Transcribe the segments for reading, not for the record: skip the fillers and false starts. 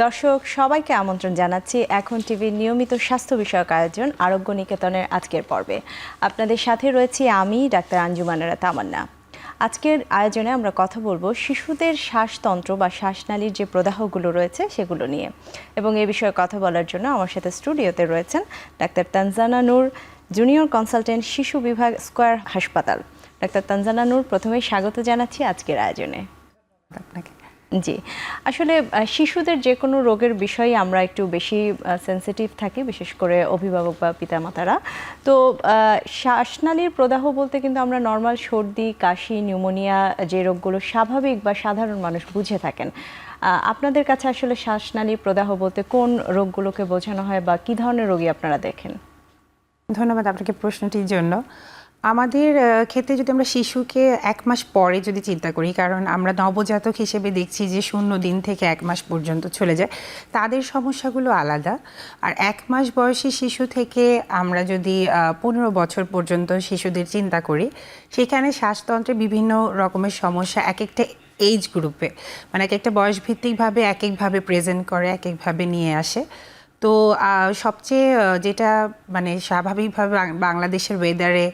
দর্শক সবাইকে আমন্ত্রণ জানাচ্ছি এখন টিভির নিয়মিত স্বাস্থ্য বিষয়ক আয়োজন আরোগ্য নিকেতনের আজকের পর্বে। আপনাদের সাথে রয়েছি আমি ডাক্তার আঞ্জুমানেরা তামান্না। আজকের আয়োজনে আমরা কথা বলবো শিশুদের শ্বাসতন্ত্র বা শ্বাসনালীর যে প্রদাহগুলো রয়েছে সেগুলো নিয়ে, এবং এই বিষয়ে কথা বলার জন্য আমার সাথে স্টুডিওতে রয়েছেন ডাক্তার তানজানা নূর, জুনিয়র কনসালটেন্ট শিশু বিভাগ, স্কয়ার হাসপাতাল। ডাক্তার তানজানা নূর, প্রথমেই স্বাগত জানাচ্ছি আজকের আয়োজনে। আপনাকে জি, আসলে শিশুদের যে কোনো রোগের বিষয়ে আমরা একটু বেশি সেনসিটিভ থাকি, বিশেষ করে অভিভাবক বা পিতামাতারা। তো শ্বাসনালীর প্রদাহ বলতে কিন্তু আমরা নর্মাল সর্দি, কাশি, নিউমোনিয়া যে রোগগুলো স্বাভাবিক বা সাধারণ মানুষ বুঝে থাকেন, আপনাদের কাছে আসলে শ্বাসনালীর প্রদাহ বলতে কোন রোগগুলোকে বোঝানো হয় বা কী ধরনের রোগী আপনারা দেখেন? ধন্যবাদ আপনাকে প্রশ্নটির জন্য। আমাদের ক্ষেত্রে যদি আমরা শিশুকে 1 মাস পরে যদি চিন্তা করি, কারণ আমরা নবজাতক হিসেবে দেখছি যে 0 দিন থেকে 1 মাস পর্যন্ত চলে যায়, তাদের সমস্যাগুলো আলাদা। আর 1 মাস বয়সী শিশু থেকে আমরা যদি 15 বছর পর্যন্ত শিশুদের চিন্তা করি, সেখানে শ্বাসতন্ত্রে বিভিন্ন রকমের সমস্যা এক একটা এজ গ্রুপে, মানে এক একটা বয়সভিত্তিকভাবে এক একভাবে প্রেজেন্ট করে, এক একভাবে নিয়ে আসে। তো সবচেয়ে যেটা মানে স্বাভাবিকভাবে বাংলাদেশের ওয়েদারে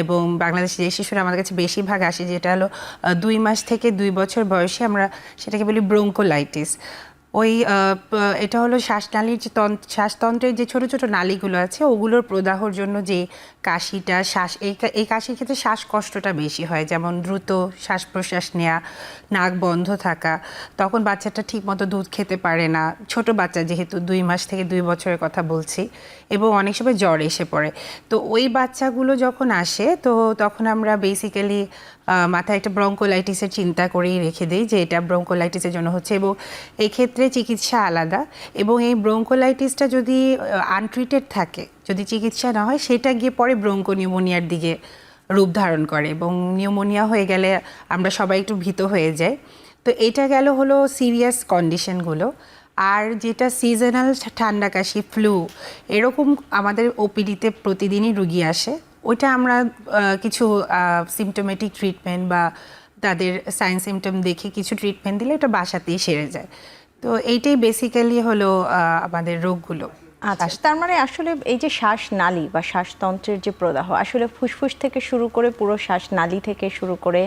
এবং বাংলাদেশের যে শিশুরা আমাদের কাছে বেশিরভাগ আসে, যেটা হলো 2 মাস থেকে 2 বছর বয়সে, আমরা সেটাকে বলি ব্রঙ্কোলাইটিস। ওই এটা হলো শ্বাসনালীর যে শ্বাসতন্ত্রের যে ছোট ছোট নালীগুলো আছে, ওগুলোর প্রদাহর জন্য যে কাশিটা, এই কাশির ক্ষেত্রে শ্বাসকষ্টটা বেশি হয়, যেমন দ্রুত শ্বাস প্রশ্বাস নেওয়া, নাক বন্ধ থাকা, তখন বাচ্চাটা ঠিকমতো দুধ খেতে পারে না, ছোট বাচ্চা যেহেতু 2 মাস থেকে 2 বছরের কথা বলছি, এবং অনেক সময় জ্বর এসে পড়ে। তো ওই বাচ্চাগুলো যখন আসে, তো তখন আমরা বেসিক্যালি মাথায় একটা ব্রঙ্কোলাইটিসের চিন্তা করেই রেখে দিই যে এটা ব্রঙ্কোলাইটিসের জন্য হচ্ছে, এবং এই ক্ষেত্রে চিকিৎসা আলাদা। এবং এই ব্রঙ্কোলাইটিসটা যদি আনট্রিটেড থাকে, যদি চিকিৎসা না হয়, সেটা গিয়ে পরে ব্রঙ্কোনিউমোনিয়ার দিকে রূপ ধারণ করে, এবং নিউমোনিয়া হয়ে গেলে আমরা সবাই একটু ভীত হয়ে যাই। তো এটা গেল হলো সিরিয়াস কন্ডিশনগুলো। আর যেটা সিজনাল ঠান্ডা, কাশি, ফ্লু, এরকম আমাদের ওপিডিতে প্রতিদিনই রুগী আসে, ওইটা আমরা কিছু সিমটোমেটিক ট্রিটমেন্ট বা তাদের সাইন সিমটম দেখে কিছু ট্রিটমেন্ট দিলে এটা বাসাতেই সেরে যায়। তো এইটাই বেসিক্যালি হলো আমাদের রোগগুলো। আচ্ছা, তার মানে আসলে এই যে শ্বাসনালী বা শ্বাসতন্ত্রের যে প্রদাহ, আসলে ফুসফুস থেকে শুরু করে পুরো শ্বাসনালী থেকে শুরু করে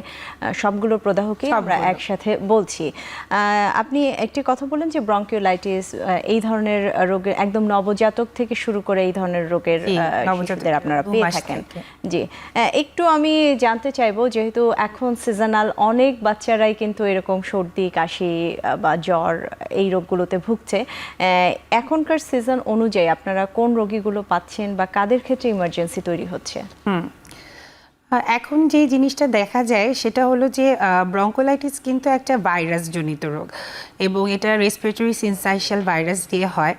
সবগুলো প্রদাহকে আমরা একসাথে বলছি। আপনি একটি কথা বলেন যে ব্রঙ্কিওলাইটিস, এই ধরনের রোগের একদম নবজাতক থেকে শুরু করে এই ধরনের রোগের শিশুদের আপনারা পেয়ে থাকেন। জি, একটু আমি জানতে চাইবো, যেহেতু এখন সিজনাল, অনেক বাচ্চারাই কিন্তু এরকম সর্দি, কাশি বা জ্বর এই রোগগুলোতে ভুগছে, এখনকার সিজন অনুযায়ী আপনারা কোন রোগীগুলো পাচ্ছেন বা কাদের ক্ষেত্রে ইমার্জেন্সি তৈরি হচ্ছে? এখন যে জিনিসটা দেখা যায় সেটা হলো যে ব্রঙ্কোলাইটিস কিন্তু একটা ভাইরাস জনিত রোগ, এবং এটা রেসপিরেটরি সিনসাইশিয়াল ভাইরাস দিয়ে হয়।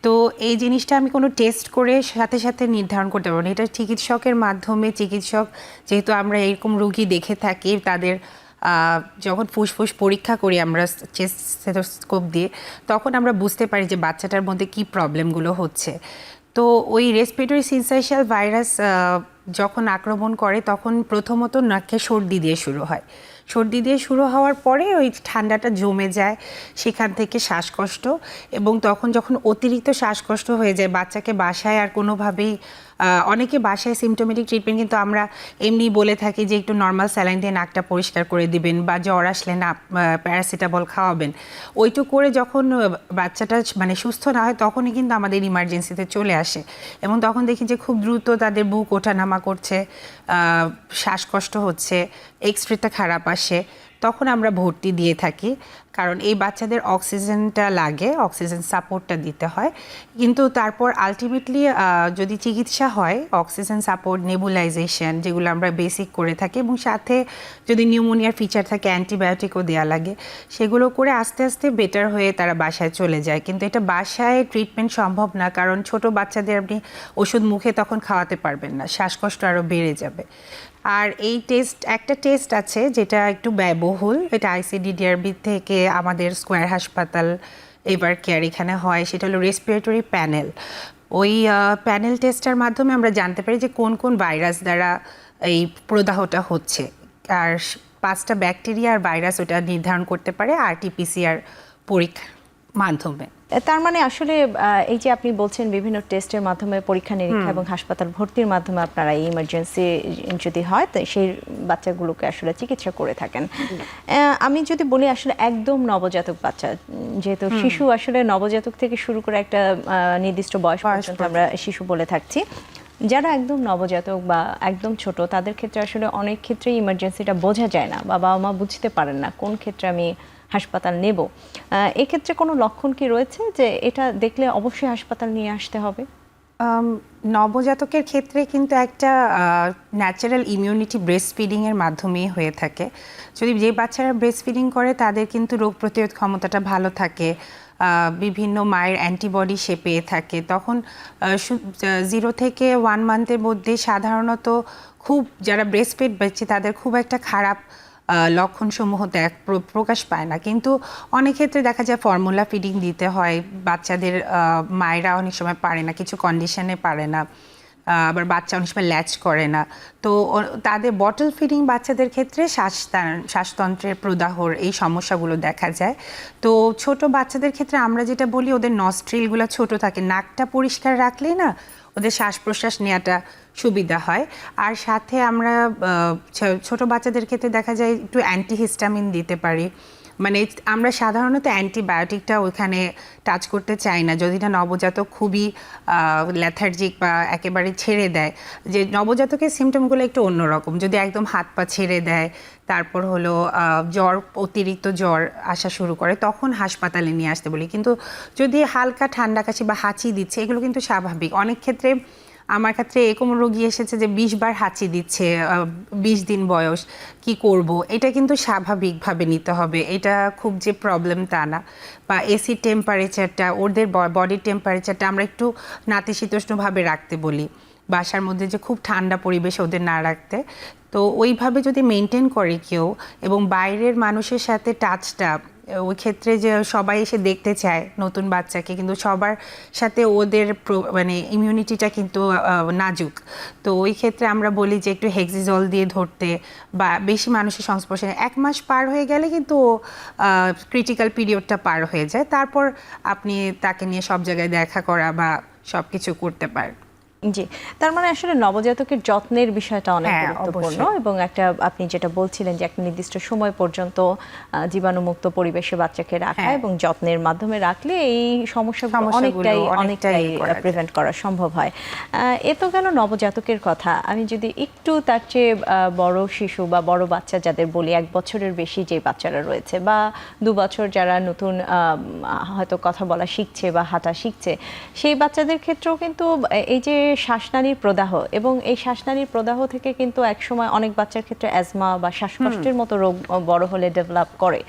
তো এই জিনিসটা আমি কোনো টেস্ট করে সাথে সাথে নির্ধারণ করতে পারবো না, এটা চিকিৎসকের মাধ্যমে, চিকিৎসক যেহেতু আমরা এরকম রোগী দেখে থাকি, তাদের যখন ফুসফুস পরীক্ষা করি আমরা চেস্ট স্টেথোস্কোপ দিয়ে, তখন আমরা বুঝতে পারি যে বাচ্চাটার মধ্যে কী প্রবলেমগুলো হচ্ছে। তো ওই রেসপিরেটরি সিনসাইশিয়াল ভাইরাস যখন আক্রমণ করে, তখন প্রথমত নাকে সর্দি দিয়ে শুরু হয়। সর্দি দিয়ে শুরু হওয়ার পরে ওই ঠান্ডাটা জমে যায়, সেখান থেকে শ্বাসকষ্ট, এবং তখন যখন অতিরিক্ত শ্বাসকষ্ট হয়ে যায়, বাচ্চাকে বাসায় আর কোনোভাবেই, অনেকে বাসায় সিমটোমেটিক ট্রিটমেন্ট কিন্তু আমরা এমনি বলে থাকি যে একটু নর্মাল স্যালাইন দিয়ে নাকটা পরিষ্কার করে দিবেন, বা জ্বর আসলে না প্যারাসিটামল খাওয়াবেন, ওইটু করে যখন বাচ্চাটা মানে সুস্থ না হয়, তখনই কিন্তু আমাদের ইমার্জেন্সিতে চলে আসে, এবং তখন দেখি যে খুব দ্রুত তাদের বুক ওঠানামা করছে, শ্বাসকষ্ট হচ্ছে, এক্সরেতে খারাপ আসে, তখন আমরা ভর্তি দিয়ে থাকি। কারণ এই বাচ্চাদের অক্সিজেনটা লাগে, অক্সিজেন সাপোর্টটা দিতে হয়। কিন্তু তারপর আলটিমেটলি যদি চিকিৎসা হয়, অক্সিজেন সাপোর্ট, নেবুলাইজেশন, যেগুলো আমরা বেসিক করে থাকি, এবং সাথে যদি নিউমোনিয়ার ফিচার থাকে অ্যান্টিবায়োটিকও দেওয়া লাগে, সেগুলো করে আস্তে আস্তে বেটার হয়ে তারা বাসায় চলে যায়। কিন্তু এটা বাসায় ট্রিটমেন্ট সম্ভব না, কারণ ছোট বাচ্চাদের আপনি ওষুধ মুখে তখন খাওয়াতে পারবেন না, শ্বাসকষ্ট আরও বেড়ে যাবে। আর এই একটা টেস্ট আছে যেটা একটু ব্যয়বহুল, এটা আইসিডিডিআরবি থেকে আমাদের স্কয়ার হাসপাতাল, এভার কেয়ার, এখানে হয়, সেটা হলো রেসপিরেটরি প্যানেল। ওই প্যানেল টেস্টার মাধ্যমে আমরা জানতে পারি যে কোন কোন ভাইরাস দ্বারা এই প্রদাহটা হচ্ছে, আর 5টা ব্যাকটেরিয়া আর ভাইরাস ওটা নির্ধারণ করতে পারে আরটিপিসিআর পরীক্ষা মাধ্যমে। তার মানে আসলে এই যে আপনি বলছেন বিভিন্ন টেস্টের মাধ্যমে পরীক্ষা নিরীক্ষা এবং হাসপাতাল ভর্তির মাধ্যমে আপনারা এই ইমার্জেন্সি যদি হয় তো সেই বাচ্চাগুলোকে আসলে চিকিৎসা করে থাকেন। আমি যদি বলি আসলে একদম নবজাতক বাচ্চা, যেহেতু শিশু আসলে নবজাতক থেকে শুরু করে একটা নির্দিষ্ট বয়স পর্যন্ত আমরা শিশু বলে থাকছি, যারা একদম নবজাতক বা একদম ছোট তাদের ক্ষেত্রে আসলে অনেক ক্ষেত্রেই ইমার্জেন্সিটা বোঝা যায় না বা বাবা মা বুঝতে পারেন না কোন ক্ষেত্রে আমি হাসপাতাল নেব। এক্ষেত্রে কোনো লক্ষণ কি রয়েছে যে এটা দেখলে অবশ্যই হাসপাতাল নিয়ে আসতে হবে? নবজাতকের ক্ষেত্রে কিন্তু একটা ন্যাচারাল ইমিউনিটি ব্রেস্ট ফিডিংয়ের মাধ্যমেই হয়ে থাকে। যদি যে বাচ্চারা ব্রেস্ট ফিডিং করে তাদের কিন্তু রোগ প্রতিরোধ ক্ষমতাটা ভালো থাকে, বিভিন্ন মায়ের অ্যান্টিবডি সে পেয়ে থাকে, তখন 0 থেকে 1 মান্থের মধ্যে সাধারণত খুব যারা ব্রেস্ট ফিড পাচ্ছে তাদের খুব একটা খারাপ লক্ষণসমূহ প্রকাশ পায় না। কিন্তু অনেক ক্ষেত্রে দেখা যায় ফর্মুলা ফিডিং দিতে হয় বাচ্চাদের, মায়েরা অনেক সময় পারে না, কিছু কন্ডিশনে পারে না, আবার বাচ্চা অনেক সময় ল্যাচ করে না। তো তাদের বটল ফিডিং বাচ্চাদের ক্ষেত্রে শ্বাসতন্ত্রের প্রদাহর এই সমস্যাগুলো দেখা যায়। তো ছোট বাচ্চাদের ক্ষেত্রে আমরা যেটা বলি, ওদের নস্ট্রিলগুলো ছোট থাকে, নাকটা পরিষ্কার রাখলেই না ওদের শ্বাস প্রশ্বাস নেওয়াটা সুবিধা হয়। আর সাথে আমরা ছোট বাচ্চাদের ক্ষেত্রে দেখা যায় একটু অ্যান্টিহিস্টামিন দিতে পারি। মানে আমরা সাধারণত অ্যান্টিবায়োটিকটা ওইখানে টাচ করতে চাই না যদি না নবজাতক খুবই ল্যাথার্জিক বা একেবারে ছেড়ে দেয়। যে নবজাতকের সিমটমগুলো একটু অন্যরকম, যদি একদম হাত পা ছেড়ে দেয়, তারপর হলো জ্বর, অতিরিক্ত জ্বর আসা শুরু করে, তখন হাসপাতালে নিয়ে আসতে বলি। কিন্তু যদি হালকা ঠান্ডা কাশি বা হাঁচি দিচ্ছে, এগুলো কিন্তু স্বাভাবিক। অনেক ক্ষেত্রে আমার ক্ষেত্রে এরকম রোগী এসেছে যে 20 বার হাঁচি দিচ্ছে, 20 দিন বয়স, কি করব? এটা কিন্তু স্বাভাবিকভাবে নিতে হবে, এটা খুব যে প্রবলেম তা না। বা এসি টেম্পারেচারটা, ওদের বডির টেম্পারেচারটা আমরা একটু নাতিশীতোষ্ণভাবে রাখতে বলি, বাসার মধ্যে যে খুব ঠান্ডা পরিবেশে ওদের না রাখতে। তো ওইভাবে যদি মেনটেন করে কেউ, এবং বাইরের মানুষের সাথে টাচটা, ওই ক্ষেত্রে যে সবাই এসে দেখতে চায় নতুন বাচ্চাকে, কিন্তু সবার সাথে ওদের মানে ইমিউনিটিটা কিন্তু নাজুক। তো ওই ক্ষেত্রে আমরা বলি যে একটু হেক্সিজল দিয়ে ধরতে, বা বেশি মানুষের সংস্পর্শে 1 মাস পার হয়ে গেলে কিন্তু ক্রিটিক্যাল পিরিয়ডটা পার হয়ে যায়, তারপর আপনি তাকে নিয়ে সব জায়গায় দেখা করা বা সব কিছু করতে পারেন। জি, তার মানে আসলে নবজাতকের যত্নের বিষয়টা অনেক হ্যাঁ, গুরুত্বপূর্ণ, অবশ্যই। এবং একটা আপনি যেটা বলছিলেন যে একটা নির্দিষ্ট সময় পর্যন্ত জীবাণুমুক্ত পরিবেশে বাচ্চাকে রাখা হ্যাঁ। এবং যত্নের মাধ্যমে রাখলে এই সমস্যাগুলো সমস্যাগুলো অনেকটাই করা যায়। প্রিভেন্ট করা সম্ভব হয়। এ তো গেল নবজাতকের কথা। আমি যদি একটু তার চেয়ে বড় শিশু বা বড় বাচ্চা যাদের বলি, 1 বছরের বেশি যে বাচ্চারা রয়েছে, বা 2 বছর যারা নতুন হয়তো কথা বলা শিখছে বা হাঁটা শিখছে, সেই বাচ্চাদের ক্ষেত্রেও কিন্তু এই যে শ্বাসনালীর প্রদাহ, এবং এই শ্বাসনালীর প্রদাহ থেকে কিন্তু একসময় অনেক বাচ্চার ক্ষেত্রে অ্যাজমা বা শ্বাসকষ্টের মতো রোগ বড় হলে ডেভেলপ করে।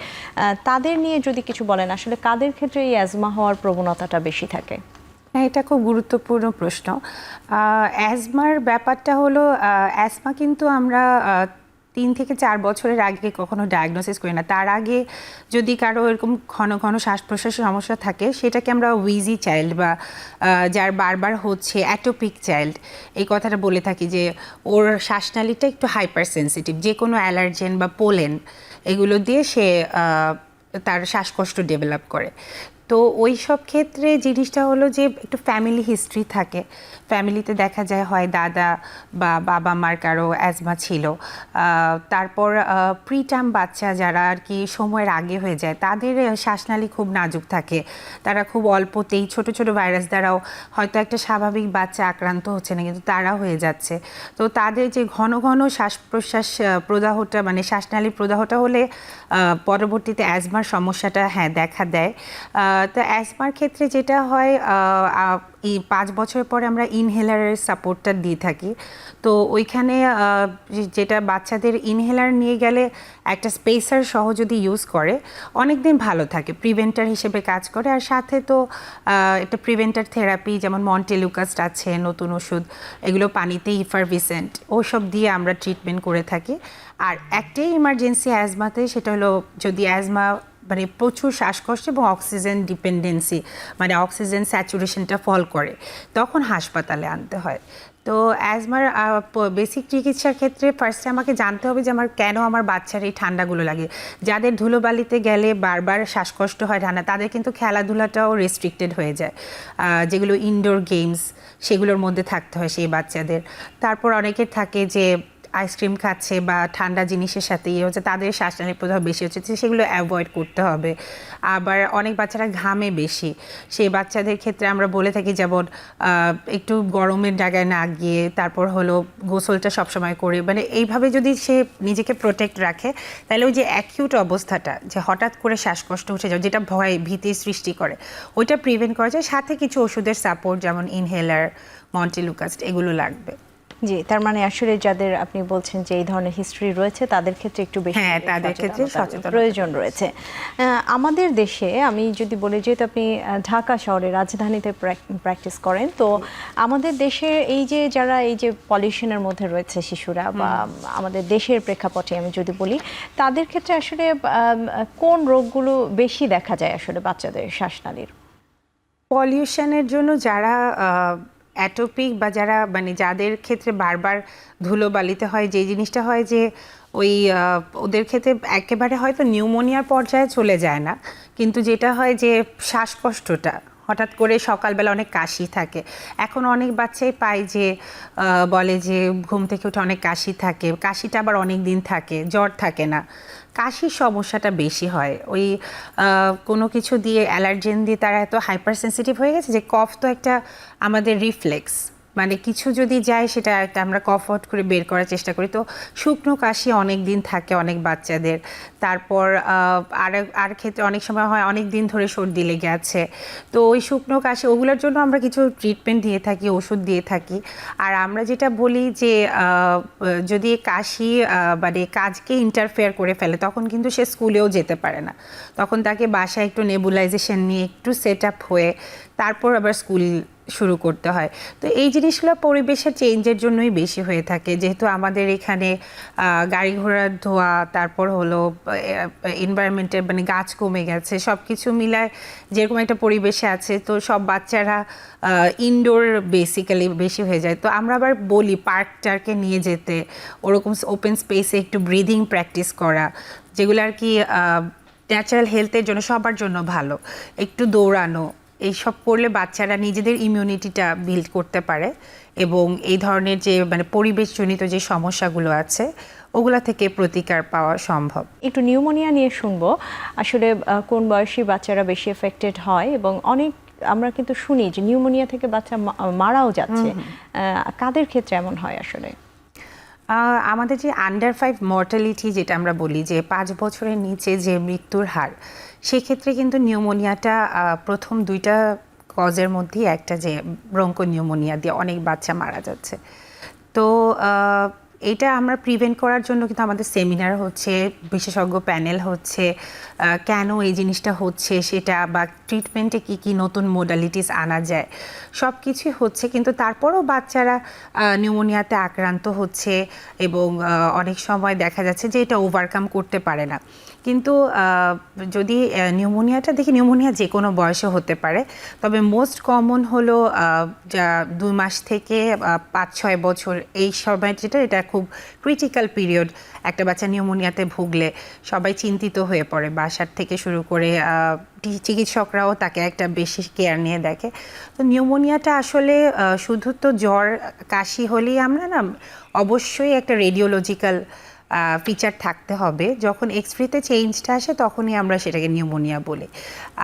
তাদের নিয়ে যদি কিছু বলেন, আসলে কাদের ক্ষেত্রে এই অ্যাজমা হওয়ার প্রবণতাটা বেশি থাকে? হ্যাঁ, এটা খুব গুরুত্বপূর্ণ প্রশ্ন। অ্যাজমার ব্যাপারটা হলো, অ্যাজমা কিন্তু আমরা 3 থেকে 4 বছরের আগে কখনো ডায়াগনোসিস করি না। তার আগে যদি কারো এরকম ঘন ঘন শ্বাস প্রশ্বাসের সমস্যা থাকে, সেটাকে আমরা উইজি চাইল্ড বা যার বারবার হচ্ছে অ্যাটোপিক চাইল্ড এই কথাটা বলে থাকি, যে ওর শ্বাসনালীটা একটু হাইপার সেন্সিটিভ, যে কোনো অ্যালার্জেন বা পোলেন এগুলো দিয়ে সে তার শ্বাসকষ্ট ডেভেলপ করে। তো ওই সব ক্ষেত্রে জিনিসটা হলো যে একটু ফ্যামিলি হিস্ট্রি থাকে, ফ্যামিলিতে দেখা যায় হয় দাদা বা বাবা মার কারো অ্যাজমা ছিল, তারপর প্রিটার্ম বাচ্চা যারা আর কি সময়ের আগে হয়ে যায়, তাদের শ্বাসনালী খুব নাজুক থাকে, তারা খুব অল্পতেই ছোট ছোট ভাইরাস দ্বারাও হয়তো একটা স্বাভাবিক বাচ্চা আক্রান্ত হচ্ছে না, কিন্তু তারা হয়ে যাচ্ছে। তো তাদের যে ঘন ঘন শ্বাস প্রশ্বাস প্রদাহটা, মানে শ্বাসনালী প্রদাহটা হলে পরবর্তীতে অ্যাজমার সমস্যাটা হ্যাঁ দেখা দেয়। তো অ্যাজমার ক্ষেত্রে যেটা হয়, এই 5 বছর পরে আমরা ইনহেলারের সাপোর্টটা দিয়ে থাকি। তো ওইখানে যেটা বাচ্চাদের ইনহেলার নিয়ে গেলে একটা স্পেসার সহ যদি ইউজ করে অনেক দিন ভালো থাকে, প্রিভেন্টার হিসেবে কাজ করে। আর সাথে তো একটা প্রিভেন্টার থেরাপি, যেমন মন্টেলুকাস্ট আছে নতুন ওষুধ, এগুলো পানিতে ইফারভিসেন্ট, ওসব দিয়ে আমরা ট্রিটমেন্ট করে থাকি। আর একটাই ইমার্জেন্সি অ্যাজমাতে, সেটা হলো যদি অ্যাজমা মানে প্রচুর শ্বাসকষ্ট এবং অক্সিজেন ডিপেন্ডেন্সি মানে অক্সিজেন স্যাচুরেশনটা ফল করে, তখন হাসপাতালে আনতে হয়। তো অ্যাজমার বেসিক চিকিৎসার ক্ষেত্রে ফার্স্টে আমাকে জানতে হবে যে কেন আমার বাচ্চার এই ঠান্ডাগুলো লাগে। যাদের ধুলোবালিতে গেলে বারবার শ্বাসকষ্ট হয় ঠান্ডা, তাদের কিন্তু খেলাধুলাটাও রেস্ট্রিক্টেড হয়ে যায়, যেগুলো ইনডোর গেমস সেগুলোর মধ্যে থাকতে হয় সেই বাচ্চাদের। তারপর অনেকের থাকে যে আইসক্রিম খাচ্ছে বা ঠান্ডা জিনিসের সাথে ইয়ে হচ্ছে, তাদের শ্বাসনালীর প্রদাহ বেশি হচ্ছে, সেগুলো অ্যাভয়েড করতে হবে। আবার অনেক বাচ্চারা ঘামে বেশি, সেই বাচ্চাদের ক্ষেত্রে আমরা বলে থাকি যেমন একটু গরমের জায়গায় না গিয়ে তারপর হলো গোসলটা সবসময় করে, মানে এইভাবে যদি সে নিজেকে প্রোটেক্ট রাখে, তাহলে ওই যে অ্যাকিউট অবস্থাটা যে হঠাৎ করে শ্বাসকষ্ট উঠে যাবে, যেটা ভয় ভীতির সৃষ্টি করে, ওইটা প্রিভেন্ট করা যায়। সাথে কিছু ওষুধের সাপোর্ট যেমন ইনহেলার, মন্টেলুকাস্ট এগুলো লাগবে। জি, তার মানে আসলে যাদের আপনি বলছেন যে এই ধরনের হিস্ট্রি রয়েছে তাদের ক্ষেত্রে একটু বেশি তাদের ক্ষেত্রে সচেতন প্রয়োজন রয়েছে। আমাদের দেশে আমি যদি বলি, যেহেতু আপনি ঢাকা শহরে রাজধানীতে প্র্যাকটিস করেন, তো আমাদের দেশে এই যে যারা এই যে পলিউশনের মধ্যে রয়েছে শিশুরা, বা আমাদের দেশের প্রেক্ষাপটে আমি যদি বলি, তাদের ক্ষেত্রে আসলে কোন রোগগুলো বেশি দেখা যায় আসলে বাচ্চাদের শ্বাসনালীর? পলিউশনের জন্য যারা অ্যাটোপিক বা যারা মানে যাদের ক্ষেত্রে বারবার ধুলোবালিতে হয়, যে জিনিসটা হয় যে ওই ওদের ক্ষেত্রে একেবারে হয়তো নিউমোনিয়ার পর্যায়ে চলে যায় না, কিন্তু যেটা হয় যে শ্বাসকষ্টটা হঠাৎ করে সকালবেলা অনেক কাশি থাকে। এখন অনেক বাচ্চাই পায় যে বলে যে ঘুম থেকে উঠে অনেক কাশি থাকে, কাশিটা আবার অনেক দিন থাকে, জ্বর থাকে না। কাশির সমস্যাটা বেশি হয় ওই কোনো কিছু দিয়ে, অ্যালার্জেন দিয়ে তারা এত হাইপার সেন্সিটিভ হয়ে গেছে যে কফ তো একটা আমাদের রিফ্লেক্স, মানে কিছু যদি যায় সেটা একটা আমরা কফ আউট করে বের করার চেষ্টা করি। তো শুকনো কাশি অনেক দিন থাকে অনেক বাচ্চাদের। তারপর আর ক্ষেত্রে অনেক সময় হয় অনেক দিন ধরে সর্দি লেগে আছে, তো ওই শুকনো কাশি ওগুলোর জন্য আমরা কিছু ট্রিটমেন্ট দিয়ে থাকি, ওষুধ দিয়ে থাকি। আর আমরা যেটা বলি যে যদি কাশি মানে কাজকে ইন্টারফেয়ার করে ফেলে, তখন কিন্তু সে স্কুলেও যেতে পারে না, তখন তাকে বাসায় একটু নেবুলাইজেশন নিয়ে একটু সেট আপ হয়ে তারপর আবার স্কুল শুরু করতে হয়। তো এই জিনিসগুলো পরিবেশের চেঞ্জের জন্যই বেশি হয়ে থাকে, যেহেতু আমাদের এখানে গাড়ি ঘোড়ার ধোয়া, তারপর হলো এনভায়রনমেন্টের মানে গাছ কমে গেছে, সব কিছু মিলায় যেরকম একটা পরিবেশে আছে, তো সব বাচ্চারা ইনডোর বেসিক্যালি বেশি হয়ে যায়। তো আমরা আবার বলি পার্কটাকে নিয়ে যেতে, ওরকম ওপেন স্পেসে একটু ব্রিদিং প্র্যাকটিস করা, যেগুলো আর কি ন্যাচারাল হেলথের জন্য সবার জন্য ভালো। একটু দৌড়ানো, এইসব করলে বাচ্চারা নিজেদের ইমিউনিটিটা বিল্ড করতে পারে এবং এই ধরনের যে মানে পরিবেশজনিত যে সমস্যাগুলো আছে ওগুলা থেকে প্রতিকার পাওয়া সম্ভব। একটু নিউমোনিয়া নিয়ে শুনবো, আসলে কোন বয়সী বাচ্চারা বেশি এফেক্টেড হয়, এবং অনেক আমরা কিন্তু শুনি যে নিউমোনিয়া থেকে বাচ্চা মারাও যাচ্ছে, কাদের ক্ষেত্রে এমন হয় আসলে? আমাদের যে আন্ডার 5 মর্টালিটি যেটা আমরা বলি, যে 5 বছরের নিচে যে মৃত্যুর হার, সেক্ষেত্রে কিন্তু নিউমোনিয়াটা প্রথম 2টা কজের মধ্যেই একটা, যে ব্রঙ্কো নিউমোনিয়া দিয়ে অনেক বাচ্চা মারা যাচ্ছে। তো এটা আমরা প্রিভেন্ট করার জন্য কিন্তু আমাদের সেমিনার হচ্ছে, বিশেষজ্ঞ প্যানেল হচ্ছে, কেন এই জিনিসটা হচ্ছে সেটা, বা ট্রিটমেন্টে কি কি নতুন মোডালিটিস আনা যায়, সব কিছুই হচ্ছে। কিন্তু তারপরও বাচ্চারা নিউমোনিয়াতে আক্রান্ত হচ্ছে এবং অনেক সময় দেখা যাচ্ছে যে এটা ওভারকাম করতে পারে না। কিন্তু যদি নিউমোনিয়াটা দেখি, নিউমোনিয়া যে কোনো বয়সে হতে পারে, তবে মোস্ট কমন হলো 2 মাস থেকে 5-6 বছর, এই সময় যেটা, এটা খুব ক্রিটিক্যাল পিরিয়ড। একটা বাচ্চা নিউমোনিয়াতে ভুগলে সবাই চিন্তিত হয়ে পড়ে, বাসার থেকে শুরু করে চিকিৎসকরাও তাকে একটা বেশি কেয়ার নিয়ে দেখে। তো নিউমোনিয়াটা আসলে শুধু তো জ্বর কাশি হলেই আমরা না, অবশ্যই একটা রেডিওলজিক্যাল ফিচার থাকতে হবে। যখন এক্সরেতে চেঞ্জটা আসে তখনই আমরা সেটাকে নিউমোনিয়া বলি।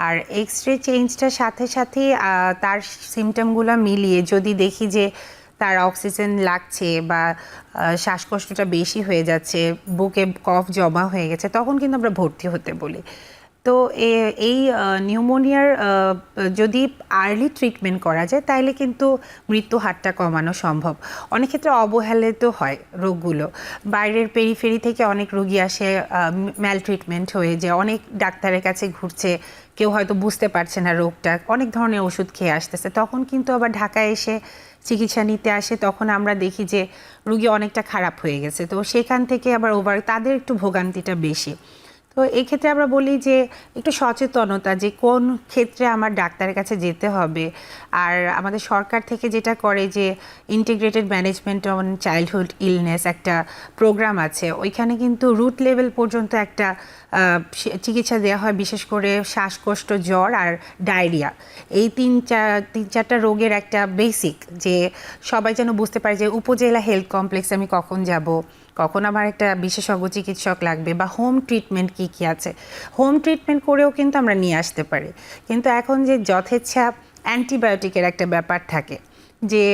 আর এক্সরে চেঞ্জটার সাথে সাথে তার সিমটমগুলো মিলিয়ে যদি দেখি যে তার অক্সিজেন লাগছে বা শ্বাসকষ্টটা বেশি হয়ে যাচ্ছে, বুকে কফ জমা হয়ে গেছে, তখন কিন্তু আমরা ভর্তি হতে বলি। তো এই নিউমোনিয়ার যদি আর্লি ট্রিটমেন্ট করা যায় তাহলে কিন্তু মৃত্যু হারটা কমানো সম্ভব। অনেক ক্ষেত্রে অবহেলিত হয় রোগগুলো, বাইরের পেরিফেরি থেকে অনেক রোগী আসে, ম্যাল ট্রিটমেন্ট হয়ে যায়, অনেক ডাক্তারের কাছে ঘুরছে, কেউ হয়তো বুঝতে পারছে না রোগটা, অনেক ধরনের ওষুধ খেয়ে আসতেছে, তখন কিন্তু আবার ঢাকায় এসে চিকিৎসা নিতে আসে, তখন আমরা দেখি যে রোগী অনেকটা খারাপ হয়ে গেছে। তো সেখান থেকে আবার তাদের একটু ভোগান্তিটা বেশি। তো তো এই ক্ষেত্রে আমরা বলি যে একটু সচেতনতা, যে কোন ক্ষেত্রে আমার ডাক্তারের কাছে যেতে হবে। আর আমাদের সরকার থেকে যেটা করে যে integrated management on childhood illness একটা প্রোগ্রাম আছে, ওইখানে কিন্তু রুট লেভেল পর্যন্ত একটা চিকিৎসা দেওয়া হয়, বিশেষ করে শ্বাসকষ্ট, জ্বর আর ডায়রিয়া। এই তিন চারটা রোগের একটা বেসিক, যে সবাই যেন বুঝতে পারে যে উপজেলা হেলথ কমপ্লেক্সে আমি কখন যাব, কখন আমার একটা বিশেষজ্ঞ চিকিৎসক লাগবে, বা হোম ট্রিটমেন্ট কী কী আছে। হোম ট্রিটমেন্ট করেও কিন্তু আমরা নিয়ে আসতে পারি। কিন্তু এখন যে যথেচ্ছা অ্যান্টিবায়োটিকের একটা ব্যাপার থাকে, যে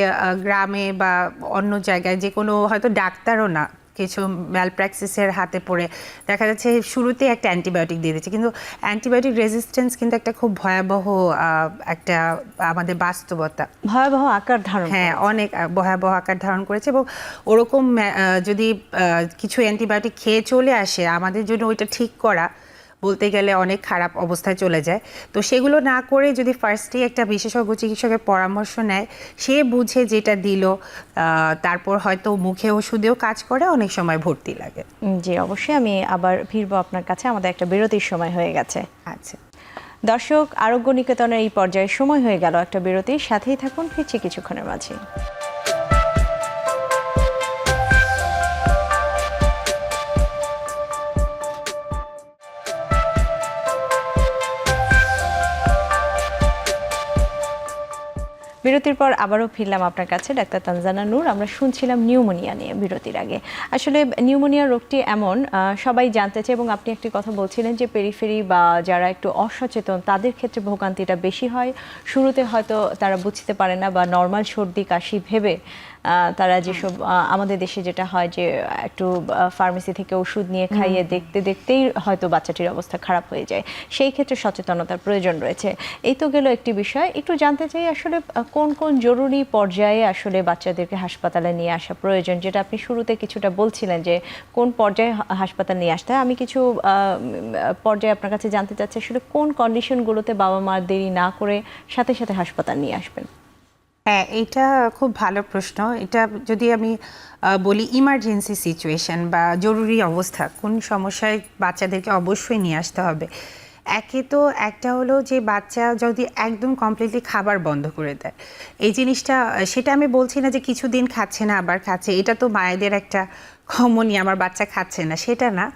গ্রামে বা অন্য জায়গায় যে কোনো হয়তো ডাক্তারও না, কিছু ম্যালপ্র্যাকসিসের হাতে পড়ে দেখা যাচ্ছে শুরুতেই একটা অ্যান্টিবায়োটিক দিয়ে দিচ্ছে, কিন্তু অ্যান্টিবায়োটিক রেজিস্ট্যান্স কিন্তু একটা খুব ভয়াবহ একটা আমাদের বাস্তবতা, ভয়াবহ আকার ধারণ হ্যাঁ অনেক ভয়াবহ আকার ধারণ করেছে। এবং ওরকম যদি কিছু অ্যান্টিবায়োটিক খেয়ে চলে আসে, আমাদের জন্য ওইটা ঠিক করা বলতে গেলে অনেক খারাপ অবস্থায় চলে যায়। তো সেগুলো না করে যদি ফার্স্টেই একটা বিশেষজ্ঞ চিকিৎসকের পরামর্শ নেয়, সে বুঝে যেটা দিল, তারপর হয়তো মুখে ওষুধেও কাজ করে, অনেক সময় ভর্তি লাগে। জি অবশ্যই, আমি আবার ফিরবো আপনার কাছে, আমাদের একটা বিরতির সময় হয়ে গেছে। আচ্ছা দর্শক, আরোগ্য নিকেতনের এই পর্যায়ে সময় হয়ে গেল একটা বিরতির, সাথেই থাকুন, ফিরছি কিছুক্ষণের মাঝে। বিরতির পর আবারও ফিরলাম আপনার কাছে, ডাক্তার তানজানা নূর। আমরা শুনছিলাম নিউমোনিয়া নিয়ে বিরতির আগে। আসলে নিউমোনিয়া রোগটি এমন, সবাই জানতে চায়, এবং আপনি একটি কথা বলছিলেন যে পেরিফেরি বা যারা একটু অসচেতন তাদের ক্ষেত্রে ভোগান্তিটা বেশি হয়। শুরুতে হয়তো তারা বুঝতে পারে না, বা নর্মাল সর্দি কাশি ভেবে তারা যেসব আমাদের দেশে যেটা হয় যে একটু ফার্মেসি থেকে ওষুধ নিয়ে খাইয়ে দেখতে দেখতেই হয়তো বাচ্চাটির অবস্থা খারাপ হয়ে যায়। সেই ক্ষেত্রে সচেতনতার প্রয়োজন রয়েছে। এই তো গেল একটি বিষয়। একটু জানতে চাই আসলে কোন কোন জরুরি পর্যায়ে আসলে বাচ্চাদেরকে হাসপাতালে নিয়ে আসা প্রয়োজন, যেটা আপনি শুরুতে কিছুটা বলছিলেন যে কোন পর্যায়ে হাসপাতাল নিয়ে আসতে হয়। আমি কিছু পর্যায়ে আপনার কাছে জানতে চাচ্ছি আসলে কোন কন্ডিশনগুলোতে বাবা মা দেরি না করে সাথে সাথে হাসপাতাল নিয়ে আসবেন। হ্যাঁ, এটা খুব ভালো প্রশ্ন। এটা যদি আমি বলি ইমার্জেন্সি সিচুয়েশন বা জরুরি অবস্থা, কোন সমস্যায় বাচ্চাদেরকে অবশ্যই নিয়ে আসতে হবে। একে তো একটা হলো যে বাচ্চা যদি একদম কমপ্লিটলি খাবার বন্ধ করে দেয়, এই জিনিসটা, সেটা আমি বলছি না যে কিছুদিন খাচ্ছে না আবার খাচ্ছে, এটা তো মায়েদের একটা কমনই, আমার বাচ্চা খাচ্ছে না, সেটা না।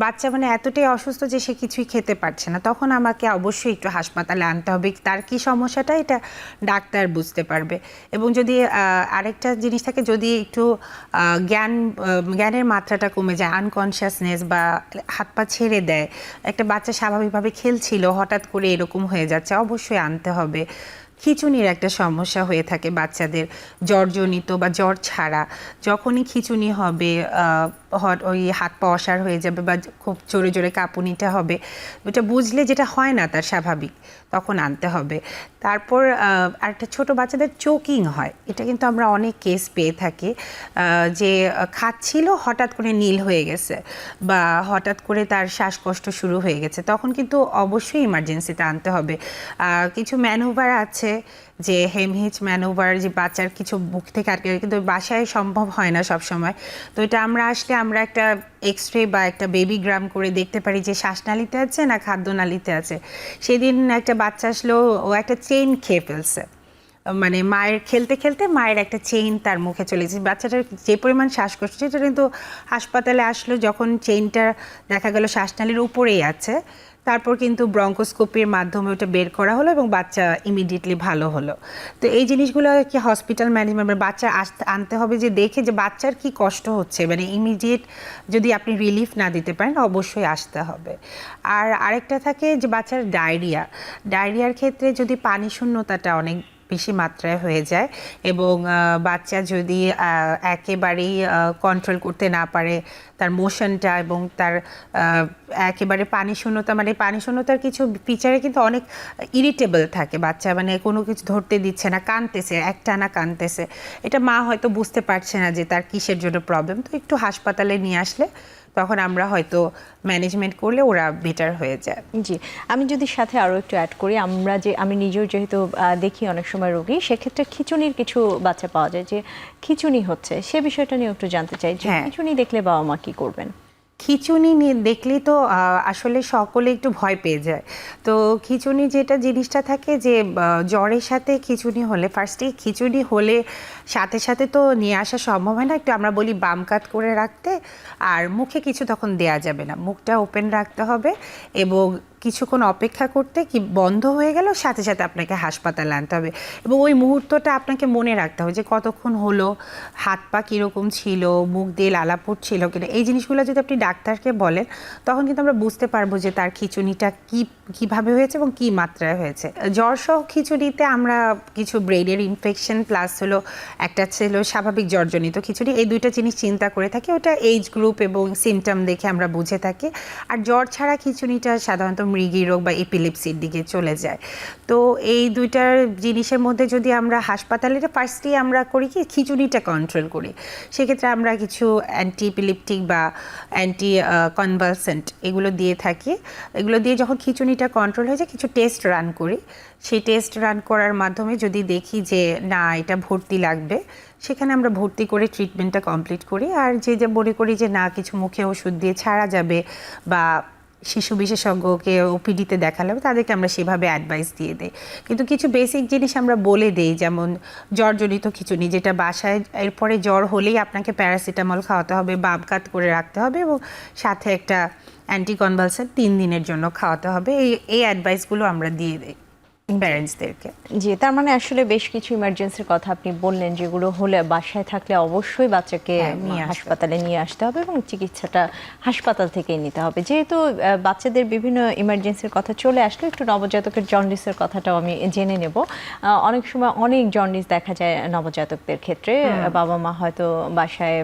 বাচ্চা মানে এতটাই অসুস্থ যে সে কিছুই খেতে পারছে না, তখন আমাকে অবশ্যই একটু হাসপাতালে আনতে হবে। তার কি সমস্যাটা এটা ডাক্তার বুঝতে পারবে। এবং যদি আরেকটা জিনিস থাকে, যদি একটু জ্ঞানের মাত্রাটা কমে যায়, আনকনশিয়াসনেস বা হাত পা ছেড়ে দেয়, একটা বাচ্চা স্বাভাবিকভাবে খেলছিল হঠাৎ করে এরকম হয়ে যাচ্ছে, অবশ্যই আনতে হবে। খিঁচুনির একটা সমস্যা হয়ে থাকে বাচ্চাদের, জ্বরজনিত বা জ্বর ছাড়া, যখনই খিঁচুনি হবে, ওই হাত পা অসাড় হয়ে যাবে বা খুব জোরে জোরে কাঁপুনিটা হবে, ওটা বুঝলে যেটা হয় না তার স্বাভাবিক, তখন আনতে হবে। তারপর আরেকটা ছোটো বাচ্চাদের চোকিং হয়, এটা কিন্তু আমরা অনেক কেস পেয়ে থাকি, যে খাচ্ছিল হঠাৎ করে নীল হয়ে গেছে বা হঠাৎ করে তার শ্বাসকষ্ট শুরু হয়ে গেছে, তখন কিন্তু অবশ্যই ইমার্জেন্সিতে আনতে হবে। কিছু ম্যানুভার আছে, যে হেমহিচ ম্যানুভার, যে বাচ্চার কিছু বুক থেকে আটকে, কিন্তু বাসায় সম্ভব হয় না সব সময়। তো এটা আমরা আসলে আমরা একটা এক্সরে বা একটা বেবিগ্রাম করে দেখতে পারি যে শ্বাসনালীতে আছে না খাদ্যনালীতে আছে। সেদিন একটা বাচ্চা আসলো, ও একটা চেইন খেয়ে ফেলছে, মানে মায়ের খেলতে খেলতে মায়ের একটা চেইন তার মুখে চলে গেছে। বাচ্চাটার যে পরিমাণ শ্বাসকষ্ট, সেটা কিন্তু হাসপাতালে আসলো যখন চেইনটা দেখা গেল শ্বাসনালীর উপরেই আছে, তারপর কিন্তু ব্রঙ্কোস্কোপির মাধ্যমে ওটা বের করা হলো এবং বাচ্চা ইমিডিয়েটলি ভালো হলো। তো এই জিনিসগুলো কি হসপিটাল ম্যানেজমেন্ট, মানে বাচ্চা আনতে হবে যে দেখে যে বাচ্চার কি কষ্ট হচ্ছে, মানে ইমিডিয়েট যদি আপনি রিলিফ না দিতে পারেন অবশ্যই আসতে হবে। আর আরেকটা থাকে যে বাচ্চার ডায়রিয়ার ক্ষেত্রে যদি পানি শূন্যতাটা অনেক বেশি মাত্রায় হয়ে যায় এবং বাচ্চা যদি একেবারেই কন্ট্রোল করতে না পারে তার মোশনটা, এবং তার একেবারে পানি শূন্যতা, মানে পানি শূন্যতার কিছু ফিচারে কিন্তু অনেক ইরিটেবল থাকে বাচ্চা, মানে কোনো কিছু ধরতে দিচ্ছে না, কাঁদতেছে, একটানা কাঁদতেছে, এটা মা হয়তো বুঝতে পারছে না যে তার কিসের জন্য প্রবলেম। তো একটু হাসপাতালে নিয়ে আসলে তখন আমরা হয়তো ম্যানেজমেন্ট করলে ওরা বেটার হয়ে যায়। জি, আমি যদি সাথে আরও একটু অ্যাড করি, আমি নিজেও যেহেতু দেখি অনেক সময় রোগী, সেক্ষেত্রে খিঁচুনির কিছু বাচ্চা পাওয়া যায় যে খিঁচুনি হচ্ছে, সে বিষয়টা নিয়ে একটু জানতে চাই যে খিঁচুনি দেখলে বাবা মা কী করবেন? খিঁচুনি নিয়ে দেখলেই তো আসলে সকলে একটু ভয় পেয়ে যায়। তো খিঁচুনি যেটা জিনিসটা থাকে যে জ্বরের সাথে খিঁচুনি হলে, ফার্স্টেই খিঁচুনি হলে সাথে সাথে তো নিয়ে আসা সম্ভব হয় না, একটু আমরা বলি বাম কাত করে রাখতে, আর মুখে কিছু তখন দেয়া যাবে না, মুখটা ওপেন রাখতে হবে এবং কিছুক্ষণ অপেক্ষা করতে, কি বন্ধ হয়ে গেল সাথে সাথে আপনাকে হাসপাতালে আনতে হবে এবং ওই মুহূর্তটা আপনাকে মনে রাখতে হবে যে কতক্ষণ হলো, হাত পা কীরকম ছিল, মুখ দিয়ে লালাপুট ছিল কিনা। এই জিনিসগুলো যদি আপনি ডাক্তারকে বলেন তখন কিন্তু আমরা বুঝতে পারবো যে তার খিঁচুনিটা কিভাবে হয়েছে এবং কি মাত্রায় হয়েছে। জ্বরসহ খিঁচুনিতে আমরা কিছু ব্রেনের ইনফেকশন প্লাস হলো একটা ছিল স্বাভাবিক জ্বরজনিত খিঁচুনি, এই দুইটা জিনিস চিন্তা করে থাকি। ওটা এজ গ্রুপ এবং সিমটম দেখে আমরা বুঝে থাকি। আর জ্বর ছাড়া খিঁচুনিটা সাধারণত মৃগী রোগ বা এপিলেপসির দিকে চলে যায়। তো এই দুইটার জিনিসের মধ্যে যদি আমরা হাসপাতালে ফার্স্টেই আমরা করি কি খিঁচুনিটা কন্ট্রোল করি, সেক্ষেত্রে আমরা কিছু অ্যান্টি এপিলেপটিক বা অ্যান্টি কনভালসেন্ট এগুলো দিয়ে থাকি। এগুলো দিয়ে যখন খিঁচুনিটা কন্ট্রোল হয়ে যায় কিছু টেস্ট রান করি। সেই টেস্ট রান করার মাধ্যমে যদি দেখি যে না এটা ভর্তি লাগবে, সেখানে আমরা ভর্তি করে ট্রিটমেন্টটা কমপ্লিট করি। আর যে মনে করি যে না কিছু মুখে ওষুধ দিয়ে ছাড়া যাবে বা শিশু বিশেষজ্ঞকে ওপিডিতে দেখালে হবে, তাদেরকে আমরা সেভাবে অ্যাডভাইস দিয়ে দিই। কিন্তু কিছু বেসিক জিনিস আমরা বলে দিই, যেমন জ্বরজনিত খিঁচুনি যেটা বাসায় এরপরে জ্বর হলেই আপনাকে প্যারাসিটামল খাওয়াতে হবে, বাম কাত করে রাখতে হবে এবং সাথে একটা অ্যান্টিকনভালসেন্ট 3 দিনের জন্য খাওয়াতে হবে। এই অ্যাডভাইসগুলো আমরা দিয়ে দিই প্যারেন্টসদেরকে। জি, তার মানে আসলে বেশ কিছু ইমার্জেন্সির কথা আপনি বললেন, যেগুলো হলে বাসায় থাকলে অবশ্যই বাচ্চাকে হাসপাতালে নিয়ে আসতে হবে এবং চিকিৎসাটা হাসপাতাল থেকেই নিতে হবে। যেহেতু বাচ্চাদের বিভিন্ন ইমার্জেন্সির কথা চলে আসলো, একটু নবজাতকের জন্ডিসের কথাটাও আমি জেনে নেব। অনেক সময় অনেক জন্ডিস দেখা যায় নবজাতকদের ক্ষেত্রে। বাবা মা হয়তো বাসায়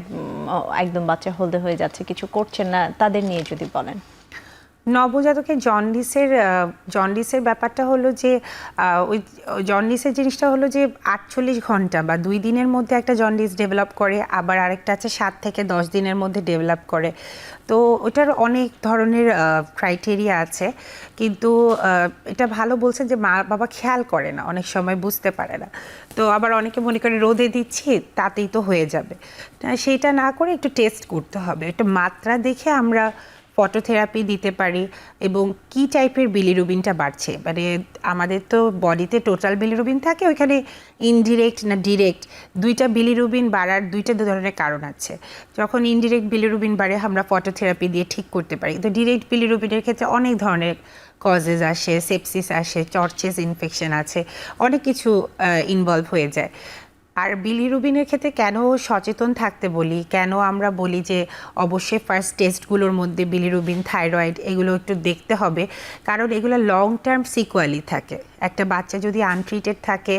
একদম বাচ্চা হলদে হয়ে যাচ্ছে, কিছু করছেন না, তাদের নিয়ে যদি বলেন। নবজাতকের জন্ডিসের ব্যাপারটা হলো যে ওই জন্ডিসের জিনিসটা হলো যে 48 ঘন্টা বা 2 দিনের মধ্যে একটা জন্ডিস ডেভেলপ করে, আবার আরেকটা আছে 7 থেকে 10 দিনের মধ্যে ডেভেলপ করে। তো ওটার অনেক ধরনের ক্রাইটেরিয়া আছে, কিন্তু এটা ভালো বলছে যে মা বাবা খেয়াল করে না, অনেক সময় বুঝতে পারে না। তো আবার অনেকে মনে করে রোদে দিচ্ছি তাতেই তো হয়ে যাবে, সেইটা না করে একটু টেস্ট করতে হবে, একটু মাত্রা দেখে আমরা ফটোথেরাপি দিতে পারি। এবং কি টাইপের বিলিরুবিনটা বাড়ছে, মানে আমাদের তো বডিতে টোটাল বিলিরুবিন থাকে, ওইখানে ইনডিরেক্ট না ডিরেক্ট দুইটা বিলিরুবিন বাড়ার দুইটা ধরনের কারণ আছে। যখন ইনডিরেক্ট বিলিরুবিন বাড়ে আমরা ফটোথেরাপি দিয়ে ঠিক করতে পারি, তো ডিরেক্ট বিলিরুবিনের ক্ষেত্রে অনেক ধরনের কজেস আসে, সেপসিস আসে, চর্চেস ইনফেকশন আছে, অনেক কিছু ইনভলভ হয়ে যায়। আর বিলিরুবিনের ক্ষেত্রে কেন সচেতন থাকতে বলি, কেন আমরা বলি যে অবশ্যই ফার্স্ট টেস্টগুলোর মধ্যে বিলিরুবিন, থাইরয়েড এগুলো একটু দেখতে হবে, কারণ এগুলো লং টার্ম সিকুয়ালি থাকে। একটা বাচ্চা যদি আনট্রিটেড থাকে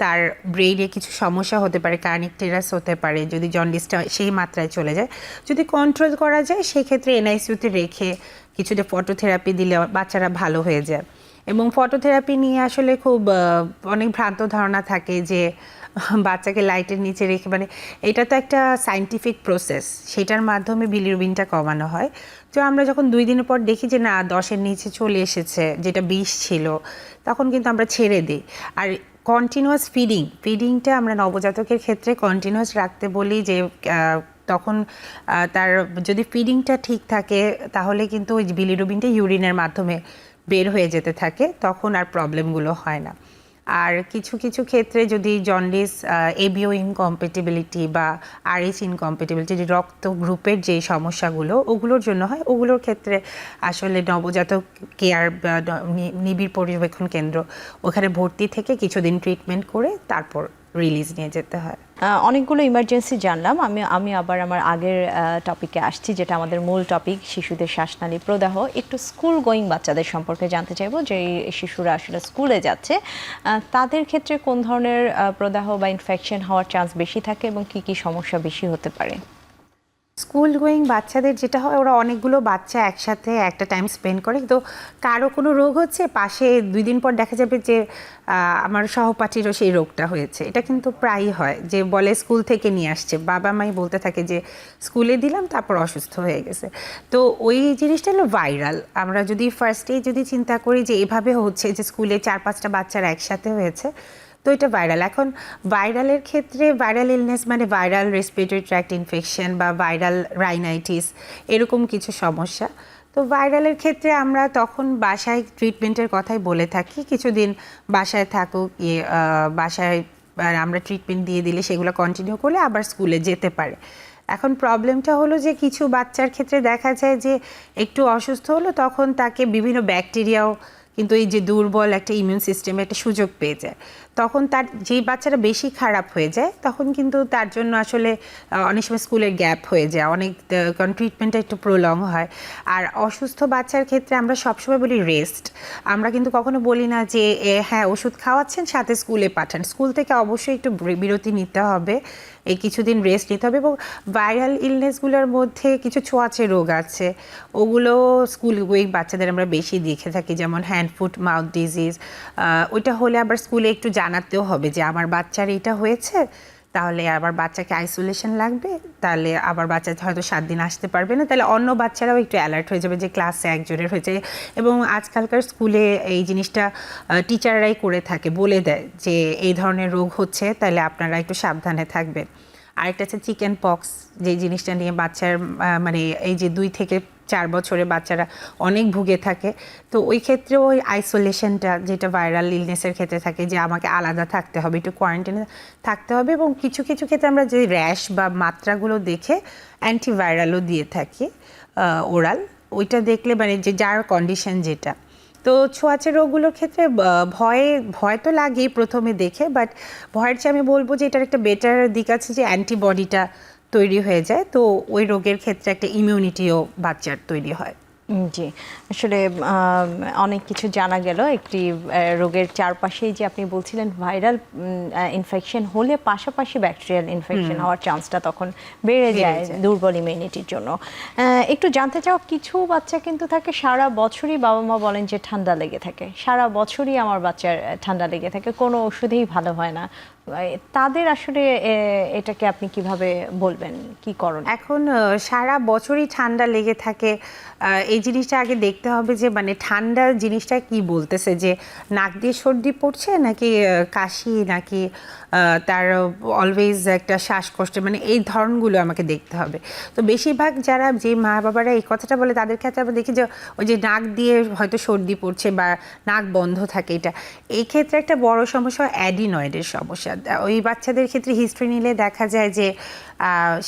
তার ব্রেইনে কিছু সমস্যা হতে পারে, কার্নিকটেরাস হতে পারে যদি জন্ডিসটা সেই মাত্রায় চলে যায়। যদি কন্ট্রোল করা যায় সেক্ষেত্রে এনআইসিইউতে রেখে কিছুটা ফটোথেরাপি দিলে বাচ্চারা ভালো হয়ে যায়। এবং ফটোথেরাপি নিয়ে আসলে খুব অনেক ভ্রান্ত ধারণা থাকে যে বাচ্চাকে লাইটের নিচে রেখে, মানে এটা তো একটা সায়েন্টিফিক প্রসেস, সেটার মাধ্যমে বিলিরুবিনটা কমানো হয়। তো আমরা যখন 2 দিনের পর দেখি যে না 10-এর নিচে চলে এসেছে, যেটা 20 ছিল, তখন কিন্তু আমরা ছেড়ে দিই। আর কন্টিনিউয়াস ফিডিংটা আমরা নবজাতকের ক্ষেত্রে কন্টিনিউয়াস রাখতে বলি, যে তখন তার যদি ফিডিংটা ঠিক থাকে তাহলে কিন্তু ওই বিলিরুবিনটা ইউরিনের মাধ্যমে বের হয়ে যেতে থাকে, তখন আর প্রবলেমগুলো হয় না। আর কিছু কিছু ক্ষেত্রে যদি জন্ডিস এবিও ইনকম্প্যাটিবিলিটি বা আরএইচ ইনকম্প্যাটিবিলিটি, রক্ত গ্রুপের যে সমস্যাগুলো ওগুলোর জন্য হয়, ওগুলোর ক্ষেত্রে আসলে নবজাতক কেয়ার নিবিড় পর্যবেক্ষণ কেন্দ্র, ওখানে ভর্তি থেকে কিছুদিন ট্রিটমেন্ট করে তারপর রিলিজ নিয়ে যেতে হয়। অনেকগুলো ইমার্জেন্সি জানলাম। আমি আবার আমার আগের টপিকে আসছি, যেটা আমাদের মূল টপিক, শিশুদের শ্বাসনালী প্রদাহ। একটু স্কুল গোয়িং বাচ্চাদের সম্পর্কে জানতে চাইবো, যে এই শিশুরা আসলে স্কুলে যাচ্ছে, তাদের ক্ষেত্রে কোন ধরনের প্রদাহ বা ইনফেকশন হওয়ার চান্স বেশি থাকে এবং কি কি সমস্যা বেশি হতে পারে? স্কুল গোয়িং বাচ্চাদের যেটা হয়, ওরা অনেকগুলো বাচ্চা একসাথে একটা টাইম স্পেন্ড করে, তো কারো কোনো রোগ হচ্ছে, পাশে 2 দিন পর দেখা যাবে যে আমার সহপাঠীরও সেই রোগটা হয়েছে। এটা কিন্তু প্রায়ই হয়, যে বলে স্কুল থেকে নিয়ে আসছে, বাবা মাই বলতে থাকে যে স্কুলে দিলাম তারপর অসুস্থ হয়ে গেছে। তো ওই জিনিসটা হলো ভাইরাল। আমরা যদি ফার্স্টেই যদি চিন্তা করি যে এভাবে হচ্ছে, যে স্কুলে 4-5টা বাচ্চারা একসাথে হয়েছে, তো তো এটা ভাইরাল। এখন ভাইরালের ক্ষেত্রে ভাইরাল ইলনেস মানে ভাইরাল রেসপিরেটরি ট্র্যাক্ট ইনফেকশন বা ভাইরাল রাইনাইটিস এরকম কিছু সমস্যা। তো ভাইরালের ক্ষেত্রে আমরা তখন বাসায় ট্রিটমেন্টের কথাই বলে থাকি, কিছুদিন বাসায় থাকুক, বাসায় আমরা ট্রিটমেন্ট দিয়ে দিলে সেগুলো কন্টিনিউ করলে আবার স্কুলে যেতে পারে। এখন প্রবলেমটা হলো যে কিছু বাচ্চার ক্ষেত্রে দেখা যায় যে একটু অসুস্থ হলো তখন তাকে বিভিন্ন ব্যাকটেরিয়াও কিন্তু এই যে দুর্বল একটা ইমিউন সিস্টেমে একটা সুযোগ পেয়ে যায়, তখন তার যেই বাচ্চারা বেশি খারাপ হয়ে যায় তখন কিন্তু তার জন্য আসলে অনেক সময় স্কুলের গ্যাপ হয়ে যায়, অনেক কারণ ট্রিটমেন্টটা একটু প্রলং হয়। আর অসুস্থ বাচ্চার ক্ষেত্রে আমরা সবসময় বলি রেস্ট, আমরা কিন্তু কখনো বলি না যে হ্যাঁ ওষুধ খাওয়াচ্ছেন সাথে স্কুলে পাঠান। স্কুল থেকে অবশ্যই একটু বিরতি নিতে হবে, এই কিছুদিন রেস্ট নিতে হবে। এবং ভাইরাল ইলনেসগুলোর মধ্যে কিছু ছোঁয়াচে রোগ আছে, ওগুলো স্কুল উইক বাচ্চাদের আমরা বেশি দেখে থাকি, যেমন হ্যান্ড ফুট মাউথ ডিজিজ। ওইটা হলে আবার স্কুলে একটু জানাতেও হবে যে আমার বাচ্চার এটা হয়েছে, তাহলে আবার বাচ্চাকে আইসোলেশন লাগবে, তাহলে আবার বাচ্চা হয়তো 7 দিন আসতে পারবে না, তাহলে অন্য বাচ্চারাও একটু অ্যালার্ট হয়ে যাবে যে ক্লাসে একজনের হয়েছে। এবং আজকালকার স্কুলে এই জিনিসটা টিচাররাই করে থাকে, বলে দেয় যে এই ধরনের রোগ হচ্ছে, তাহলে আপনারা একটু সাবধানে থাকবেন। আরেকটা আছে চিকেন পক্স, যে জিনিসটা নিয়ে বাচ্চার মানে এই যে 2 থেকে 4 বছরের বাচ্চারা অনেক ভুগে থাকে। তো ওই ক্ষেত্রে ওই আইসোলেশনটা যেটা ভাইরাল ইলনেসের ক্ষেত্রে থাকে, যে আমাকে আলাদা থাকতে হবে, একটু কোয়ারেন্টাইনে থাকতে হবে। এবং কিছু কিছু ক্ষেত্রে আমরা যে র্যাশ বা মাত্রাগুলো দেখে অ্যান্টিভাইরালও দিয়ে থাকি ওরাল, ওইটা দেখলে মানে যে যার কন্ডিশন যেটা। তো ছোঁয়াচে রোগগুলোর ক্ষেত্রে ভয় তো লাগেই প্রথমে দেখে, বাট ভয়ের চেয়ে আমি বলবো যে এটার একটা বেটার দিক আছে যে অ্যান্টিবডিটা তৈরি হয়ে যায়, তো ওই রোগের ক্ষেত্রে একটা ইমিউনিটিও বাচ্চার তৈরি হয়। জি, আসলে অনেক কিছু জানা গেল একটি রোগের চারপাশেই। যে আপনি বলছিলেন ভাইরাল ইনফেকশন হলে পাশাপাশি ব্যাকটেরিয়াল ইনফেকশন হওয়ার চান্সটা তখন বেড়ে যায় দুর্বল ইমিউনিটির জন্য। একটু জানতে চাও, কিছু বাচ্চা কিন্তু থাকে সারা বছরই বাবা মা বলেন যে ঠান্ডা লেগে থাকে, সারা বছরই আমার বাচ্চার ঠান্ডা লেগে থাকে, কোনো ওষুধেই ভালো হয় না, তাদের আসলে এটাকে আপনি কিভাবে বলবেন, কি করণ? এখন সারা বছরই ঠান্ডা লেগে থাকে, এই জিনিসটা আগে দেখতে হবে যে মানে ঠান্ডা জিনিসটা কি বলতেছে, যে নাক দিয়ে সর্দি পড়ছে নাকি কাশি, নাকি তার অলওয়েজ একটা শ্বাসকষ্ট, মানে এই ধরনগুলো আমাকে দেখতে হবে। তো বেশিরভাগ যারা যে মা বাবারা এই কথাটা বলে তাদের ক্ষেত্রে আমরা দেখি যে ওই যে নাক দিয়ে হয়তো সর্দি পড়ছে বা নাক বন্ধ থাকে, এটা এই ক্ষেত্রে একটা বড় সমস্যা অ্যাডিনয়েডের সমস্যা। ওই বাচ্চাদের ক্ষেত্রে হিস্ট্রি নিলে দেখা যায় যে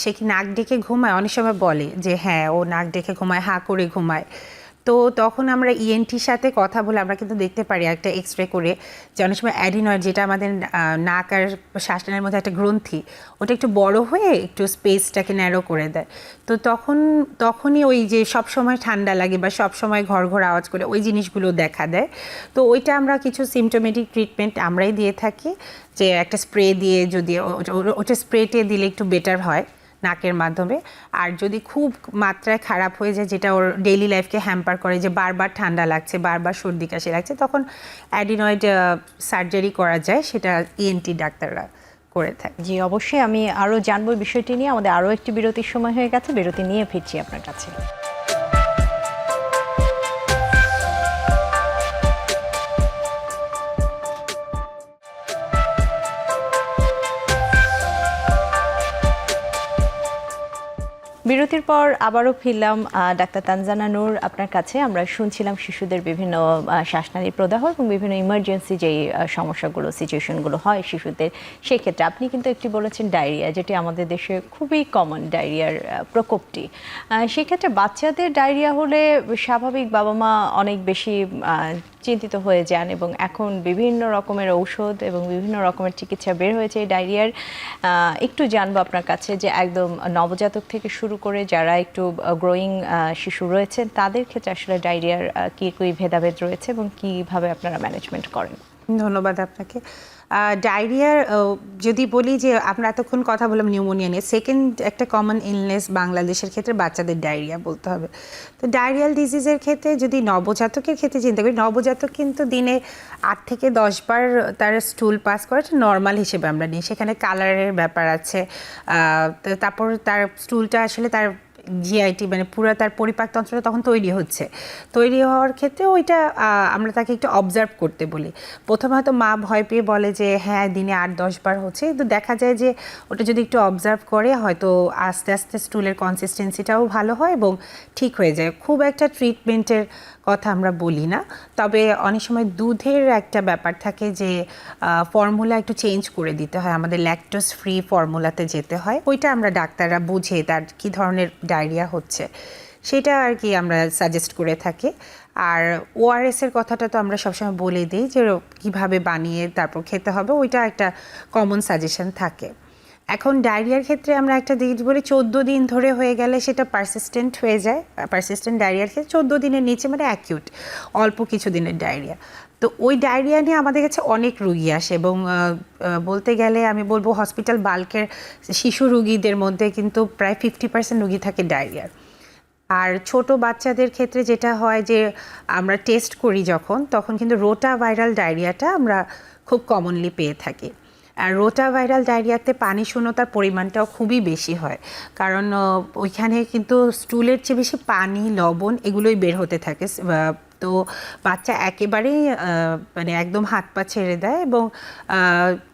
সে কি নাক ডেকে ঘুমায়, অনেক সময় বলে যে হ্যাঁ ও নাক ডেকে ঘুমায়, হাঁ করে ঘুমায়। তো তখন আমরা ইএনটির সাথে কথা বলে আমরা কিন্তু দেখতে পারি একটা এক্সরে করে যে অনেক সময় অ্যাডিনয়েড, যেটা আমাদের নাক আর শ্বাসনালীর মধ্যে একটা গ্রন্থি, ওটা একটু বড় হয়ে একটু স্পেসটাকে ন্যারো করে দেয়। তো তখনই ওই যে সব সময় ঠান্ডা লাগে বা সব সময় ঘর ঘর আওয়াজ করে, ওই জিনিসগুলো দেখা দেয়। তো ওইটা আমরা কিছু সিমটোমেটিক ট্রিটমেন্ট আমরাই দিয়ে থাকি, যে একটা স্প্রে দিয়ে, যদি ওটা স্প্রেটে দিলে একটু বেটার হয় নাকের মাধ্যমে। আর যদি খুব মাত্রায় খারাপ হয়ে যায়, যেটা ওর ডেইলি লাইফকে হ্যাম্পার করে, যে বারবার ঠান্ডা লাগছে, বারবার সর্দি কাশি লাগছে, তখন অ্যাডিনয়েড সার্জারি করা যায়, সেটা ইএনটি ডাক্তাররা করে থাকে। জি, অবশ্যই আমি আরও জানবো বিষয়টি নিয়ে। আমাদের আরও একটি বিরতির সময় হয়ে গেছে, বিরতি নিয়ে ফিরছি আপনার কাছে। বিরতির পর আবারও ফিরলাম ডাক্তার তানজানা নূর আপনার কাছে। আমরা শুনছিলাম শিশুদের বিভিন্ন শ্বাসনালী প্রদাহ এবং বিভিন্ন ইমার্জেন্সি যেই সমস্যাগুলো, সিচুয়েশনগুলো হয় শিশুদের, সেক্ষেত্রে আপনি কিন্তু একটি বলেছেন ডায়রিয়া, যেটি আমাদের দেশে খুবই কমন, ডায়রিয়ার প্রকোপটি। সেক্ষেত্রে বাচ্চাদের ডায়রিয়া হলে স্বাভাবিক বাবা মা অনেক বেশি চিন্তিত হয়ে যান, এবং এখন বিভিন্ন রকমের ঔষধ এবং বিভিন্ন রকমের চিকিৎসা বের হয়েছে এই ডায়রিয়ার। একটু জানবো আপনার কাছে যে একদম নবজাতক থেকে শুরু করে যারা একটু গ্রোয়িং শিশু রয়েছেন, তাদের ক্ষেত্রে আসলে ডায়রিয়ার কি ভেদাভেদ রয়েছে এবং কিভাবে আপনারা ম্যানেজমেন্ট করেন? ধন্যবাদ আপনাকে। ডায়রিয়ার যদি বলি যে আমরা এতক্ষণ কথা বললাম নিউমোনিয়া নিয়ে, সেকেন্ড একটা কমন ইলনেস বাংলাদেশের ক্ষেত্রে বাচ্চাদের ডায়রিয়া বলতে হবে। তো ডায়রিয়াল ডিজিজের ক্ষেত্রে যদি নবজাতকের ক্ষেত্রে চিন্তা করি, নবজাতক কিন্তু দিনে 8 থেকে 10 বার তার স্টুল পাস করাটা নর্মাল হিসেবে আমরা নিই। সেখানে কালারের ব্যাপার আছে, তারপর তার স্টুলটা আসলে তার জিআইটি মানে পুরো তার পরিপাকতন্ত্রটা তখন তৈরি হচ্ছে, তৈরি হওয়ার ক্ষেত্রে ওইটা আমরা তাকে একটু অবজার্ভ করতে বলি। প্রথমে হয়তো মা ভয় পেয়ে বলে যে হ্যাঁ দিনে 8-10 বার হচ্ছে, কিন্তু দেখা যায় যে ওটা যদি একটু অবজার্ভ করে হয়তো আস্তে আস্তে স্টুলের কনসিস্টেন্সিটাও ভালো হয় এবং ঠিক হয়ে যায়। খুব একটা ট্রিটমেন্টের কথা আমরা বলি না, তবে অনেক সময় দুধের একটা ব্যাপার থাকে যে ফর্মুলা একটু চেঞ্জ করে দিতে হয়, আমাদের ল্যাকটোজ ফ্রি ফর্মুলাতে যেতে হয়, ওইটা আমরা ডাক্তাররা বুঝে তার কী ধরনের ডায়রিয়া হচ্ছে সেটা আর কি আমরা সাজেস্ট করে থাকি। আর ওআরএসের কথাটা তো আমরা সবসময় বলে দিই যে কীভাবে বানিয়ে তারপর খেতে হবে, ওইটা একটা কমন সাজেশন থাকে। এখন ডায়রিয়ার ক্ষেত্রে আমরা একটা দিক বলি 14 দিন ধরে হয়ে গেলে সেটা পারসিস্টেন্ট হয়ে যায়। পারসিস্টেন্ট ডায়রিয়ার ক্ষেত্রে 14 দিনের নিচে মানে অ্যাকিউট, অল্প কিছু দিনের ডায়রিয়া। তো ওই ডায়রিয়া নিয়ে আমাদের কাছে অনেক রুগী আসে এবং বলতে গেলে আমি বলবো হসপিটাল বাল্কের শিশু রুগীদের মধ্যে কিন্তু প্রায় 50% রুগী থাকে ডায়রিয়ার। আর ছোট বাচ্চাদের ক্ষেত্রে যেটা হয় যে আমরা টেস্ট করি তখন কিন্তু রোটা ভাইরাল ডায়রিয়াটা আমরা খুব কমনলি পেয়ে থাকি। আর রোটা ভাইরাল ডায়রিয়াতে পানি শূন্যতার পরিমাণটাও খুবই বেশি হয়, কারণ ওইখানে কিন্তু স্টুলের চেয়ে বেশি পানি, লবণ এগুলোই বের হতে থাকে। তো বাচ্চা একেবারেই মানে একদম হাত পা ছেড়ে দেয় এবং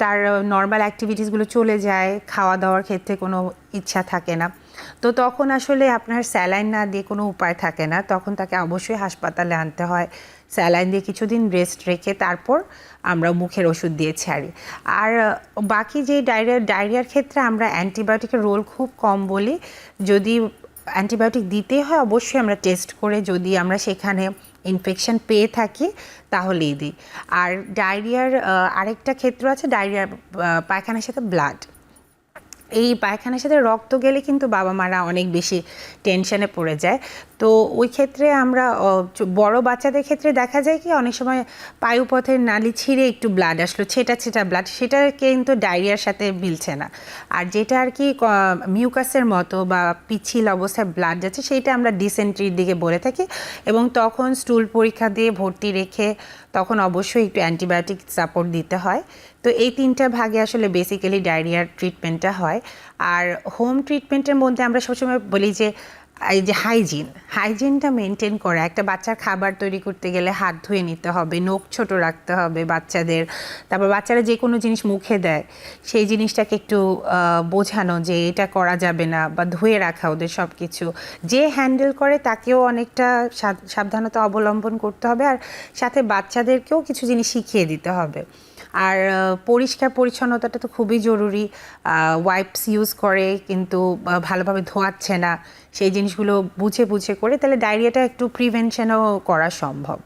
তার নর্মাল অ্যাক্টিভিটিসগুলো চলে যায়, খাওয়া দাওয়ার ক্ষেত্রে কোনো ইচ্ছা থাকে না। তো তখন আসলে আপনার স্যালাইন না দিয়ে কোনো উপায় থাকে না, তখন তাকে অবশ্যই হাসপাতালে আনতে হয়। স্যালাইন দিয়ে কিছুদিন রেস্ট রেখে তারপর আমরা মুখের ওষুধ দিয়ে ছাড়ি। আর বাকি যে ডায়রিয়ার ক্ষেত্রে আমরা অ্যান্টিবায়োটিকের রোল খুব কম বলি। যদি অ্যান্টিবায়োটিক দিতে হয় অবশ্যই আমরা টেস্ট করে যদি আমরা সেখানে ইনফেকশন পেয়ে থাকি তাহলেই দিই। আর ডায়রিয়ার আরেকটা ক্ষেত্র আছে, ডায়রিয়ার পায়খানার সাথে ব্লাড। এই পায়খানার সাথে রক্ত গেলে কিন্তু বাবা মারা অনেক বেশি টেনশনে পড়ে যায়। তো ওই ক্ষেত্রে আমরা বড় বাচ্চাদের ক্ষেত্রে দেখা যায় কি অনেক সময় পায়ুপথের নালি ছিঁড়ে একটু ব্লাড আসলো, ছেটা ব্লাড, সেটা কিন্তু ডায়রিয়ার সাথে মিলছে না। আর যেটা আর কি মিউকাসের মতো বা পিচ্ছিল অবস্থায় ব্লাড যাচ্ছে সেইটা আমরা ডিসেন্ট্রির দিকে বলে থাকি এবং তখন স্টুল পরীক্ষা দিয়ে ভর্তি রেখে তখন অবশ্যই একটু অ্যান্টিবায়োটিক সাপোর্ট দিতে হয়। তো এই 3টা ভাগে আসলে বেসিক্যালি ডায়রিয়ার ট্রিটমেন্টটা হয়। আর হোম ট্রিটমেন্টের মধ্যে আমরা সবসময় বলি যে এই যে হাইজিনটা মেনটেন করা, একটা বাচ্চার খাবার তৈরি করতে গেলে হাত ধুয়ে নিতে হবে, নখ ছোট রাখতে হবে বাচ্চাদের, তারপর বাচ্চারা যে কোনো জিনিস মুখে দেয় সেই জিনিসটাকে একটু বোঝানো যে এটা করা যাবে না বা ধুয়ে রাখা ওদের সব কিছু। যে হ্যান্ডেল করে তাকেও অনেকটা সাবধানতা অবলম্বন করতে হবে, আর সাথে বাচ্চাদেরকেও কিছু জিনিস শিখিয়ে দিতে হবে। আর পরিষ্কার পরিচ্ছন্নতাটা তো খুবই জরুরি। ওয়াইপস ইউজ করে কিন্তু ভালোভাবে ধোয়াচ্ছে না, সেই জিনিসগুলো বুঝে করে তাহলে ডায়রিয়াটা একটু প্রিভেনশনও করা সম্ভব।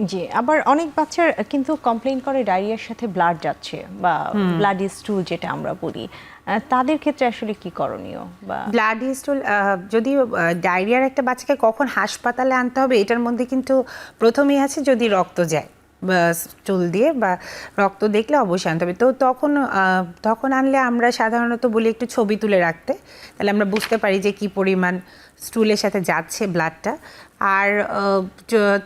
জি, আবার অনেক বাচ্চার কিন্তু কমপ্লেইন করে ডায়রিয়ার সাথে ব্লাড যাচ্ছে বা ব্লাড স্টুল যেটা আমরা বলি, তাদের ক্ষেত্রে আসলে কি করণীয়? বা ব্লাড স্টুল যদি ডায়রিয়ার একটা বাচ্চাকে কখন হাসপাতালে আনতে হবে এটার মধ্যে কিন্তু প্রথমেই আছে যদি রক্ত যায় স্টুল দিয়ে বা রক্ত দেখলে অবশ্যই আনতে হবে। তো তখন আনলে আমরা সাধারণত বলি একটু ছবি তুলে রাখতে, তাহলে আমরা বুঝতে পারি যে কি পরিমাণ স্টুলের সাথে যাচ্ছে ব্লাডটা। আর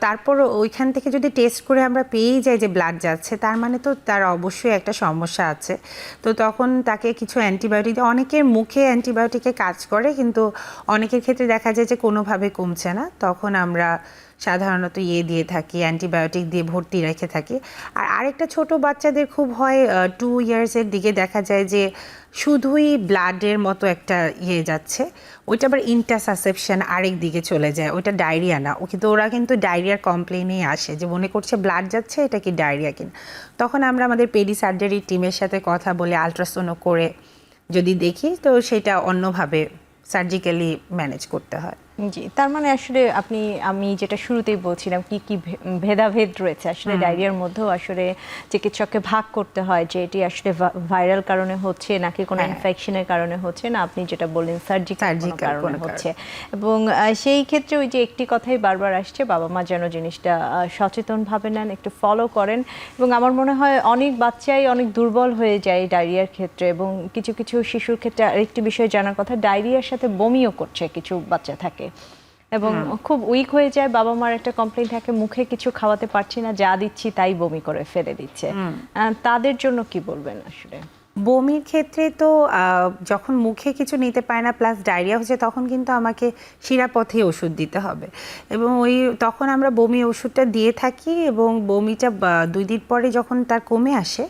তারপর ওইখান থেকে যদি টেস্ট করে আমরা পেয়েই যাই যে ব্লাড যাচ্ছে, তার মানে তো তার অবশ্যই একটা সমস্যা আছে। তো তখন তাকে কিছু অ্যান্টিবায়োটিক, অনেকের মুখে অ্যান্টিবায়োটিকে কাজ করে কিন্তু অনেকের ক্ষেত্রে দেখা যায় যে কোনোভাবে কমছে না, তখন আমরা সাধারণত দিয়ে থাকি, অ্যান্টিবায়োটিক দিয়ে ভর্তি রেখে থাকি। আর আরেকটা ছোট বাচ্চাদের খুব হয় 2 ইয়ার্সের দিকে দেখা যায় যে শুধুই ব্লাডের মতো একটা যাচ্ছে, ওইটা আবার ইন্টারসাসেপশন আরেক দিকে চলে যায়, ওইটা ডায়রিয়া না। কিন্তু ওরা কিন্তু ডায়রিয়ার কমপ্লেনেই আসে যে মনে করছে ব্লাড যাচ্ছে, এটা কি ডায়রিয়া কিনা। তখন আমরা আমাদের পেডি সার্জারি টিমের সাথে কথা বলে আলট্রাসাউন্ড করে যদি দেখি তো সেটা অন্যভাবে সার্জিক্যালি ম্যানেজ করতে হয়। জি, তার মানে আসলে আমি যেটা শুরুতেই বলছিলাম কি কি ভেদাভেদ রয়েছে আসলে ডায়রিয়ার মধ্যেও আসলে চিকিৎসককে ভাগ করতে হয় যে এটি আসলে ভাইরাল কারণে হচ্ছে নাকি কোনো ইনফেকশনের কারণে হচ্ছে, না আপনি যেটা বললেন সার্জিক্যাল কারণে হচ্ছে। এবং সেই ক্ষেত্রে ওই যে একটি কথাই বারবার আসছে, বাবা মা যেন জিনিসটা সচেতনভাবে নেন, একটু ফলো করেন। এবং আমার মনে হয় অনেক বাচ্চাই অনেক দুর্বল হয়ে যায় ডায়রিয়ার ক্ষেত্রে, এবং কিছু শিশুর ক্ষেত্রে আরেকটি বিষয় জানার কথা, ডায়রিয়ার সাথে বমিও করছে কিছু বাচ্চা থাকে এবং খুব উইক হয়ে যায়। বাবা মার একটা কমপ্লেইন থাকে মুখে কিছু খাওয়াতে পারছি না, যা দিচ্ছি তাই বমি করে ফেলে দিচ্ছে। তাদের জন্য কি বলবেন আসলে? বমির ক্ষেত্রে তো যখন মুখে কিছু নিতে পারে না প্লাস ডায়রিয়া হচ্ছে তখন কিন্তু আমাকে শিরাপথে ওষুধ দিতে হবে এবং তখন আমরা বমি ওষুধটা দিয়ে থাকি এবং বমিটা 2 দিন পরে যখন তার কমে আসে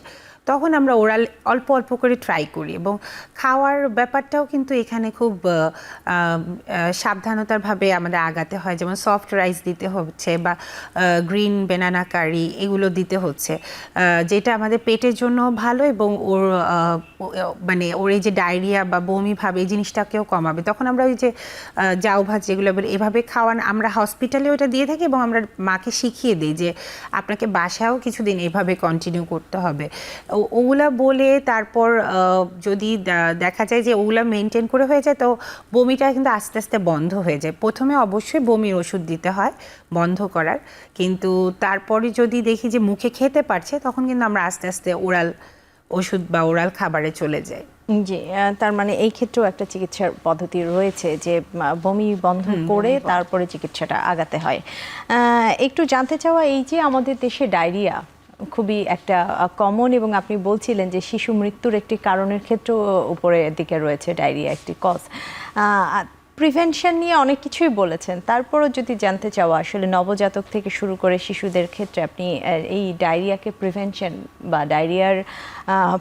তখন আমরা ওরাল অল্প অল্প করে ট্রাই করি এবং খাওয়ার ব্যাপারটাও কিন্তু এখানে খুব সাবধানতারভাবে আমাদের আগাতে হয়, যেমন সফট রাইস দিতে হচ্ছে বা গ্রিন বেনানা কারি এগুলো দিতে হচ্ছে, যেটা আমাদের পেটের জন্য ভালো এবং মানে ওর এই যে ডায়রিয়া বা বমি ভাব এই জিনিসটাকেও কমাবে। তখন আমরা ওই যে জাউ ভাত যেগুলো এভাবে খাওয়ান আমরা হসপিটালে ওটা দিয়ে থাকি এবং আমরা মাকে শিখিয়ে দিই যে আপনাকে বাসায়ও কিছুদিন এভাবে কন্টিনিউ করতে হবে। ওগুলা বলে তারপর যদি দেখা যায় যে ওগুলা মেনটেন করে হয়ে যায় তো বমিটা কিন্তু আস্তে আস্তে বন্ধ হয়ে যায়। প্রথমে অবশ্যই বমির ওষুধ দিতে হয় বন্ধ করার, কিন্তু তারপরে যদি দেখি যে মুখে খেতে পারছে তখন কিন্তু আমরা আস্তে আস্তে ওরাল ওষুধ বা ওরাল খাবারে চলে যাই। জি, তার মানে এই ক্ষেত্রেও একটা চিকিৎসার পদ্ধতি রয়েছে যে বমি বন্ধ করে তারপরে চিকিৎসাটা আগাতে হয়। একটু জানতে চাওয়া, এই যে আমাদের দেশে ডায়রিয়া খুবই একটা কমন এবং আপনি বলছিলেন যে শিশু মৃত্যুর একটি কারণের ক্ষেত্রেও উপরের দিকে রয়েছে ডায়রিয়া একটি কজ। প্রিভেনশন নিয়ে অনেক কিছুই বলেছেন, তারপরও যদি জানতে চাওয়া আসলে নবজাতক থেকে শুরু করে শিশুদের ক্ষেত্রে আপনি এই ডায়রিয়াকে প্রিভেনশন বা ডায়রিয়ার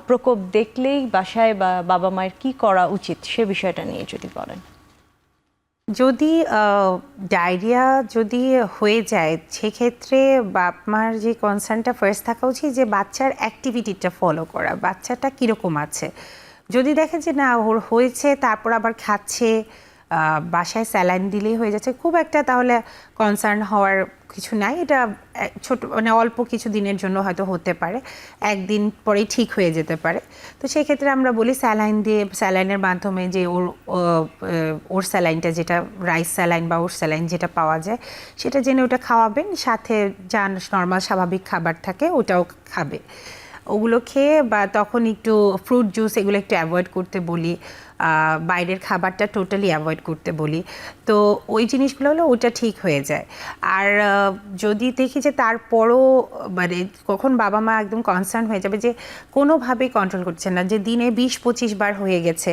প্রকোপ দেখলেই বাসায় বা বাবা মায়ের কী করা উচিত সে বিষয়টা নিয়ে যদি বলেন। যদি ডায়রিয়া যদি হয়ে যায় সেক্ষেত্রে বাপ মার যে কনসার্নটা ফার্স্ট থাকা উচিত যে বাচ্চার অ্যাক্টিভিটিটা ফলো করা, বাচ্চাটা কীরকম আছে। যদি দেখে যে না ওর হয়েছে তারপর আবার খাচ্ছে, বাসায় স্যালাইন দিলেই হয়ে যাচ্ছে, খুব একটা তাহলে কনসার্ন হওয়ার কিছু নাই। এটা ছোট মানে অল্প কিছু দিনের জন্য হয়তো হতে পারে, একদিন পরেই ঠিক হয়ে যেতে পারে। তো সেই ক্ষেত্রে আমরা বলি স্যালাইন দিয়ে, স্যালাইনের মাধ্যমে যে ওর স্যালাইনটা যেটা রাইস স্যালাইন বা ওর স্যালাইন যেটা পাওয়া যায় সেটা জেনে ওটা খাওয়াবেন, সাথে যা নর্মাল স্বাভাবিক খাবার থাকে ওটাও খাবে। ওগুলো খেয়ে বা তখন একটু ফ্রুট জুস এগুলো একটু অ্যাভয়েড করতে বলি, বাইরের খাবারটা টোটালি অ্যাভয়েড করতে বলি। তো ওই জিনিসগুলো হলে ওটা ঠিক হয়ে যায়। আর যদি দেখি যে তারপরও মানে কখন বাবা মা একদম কনসার্ন হয়ে যাবে যে কোনোভাবেই কন্ট্রোল করছে না, যে দিনে 20-25 বার হয়ে গেছে,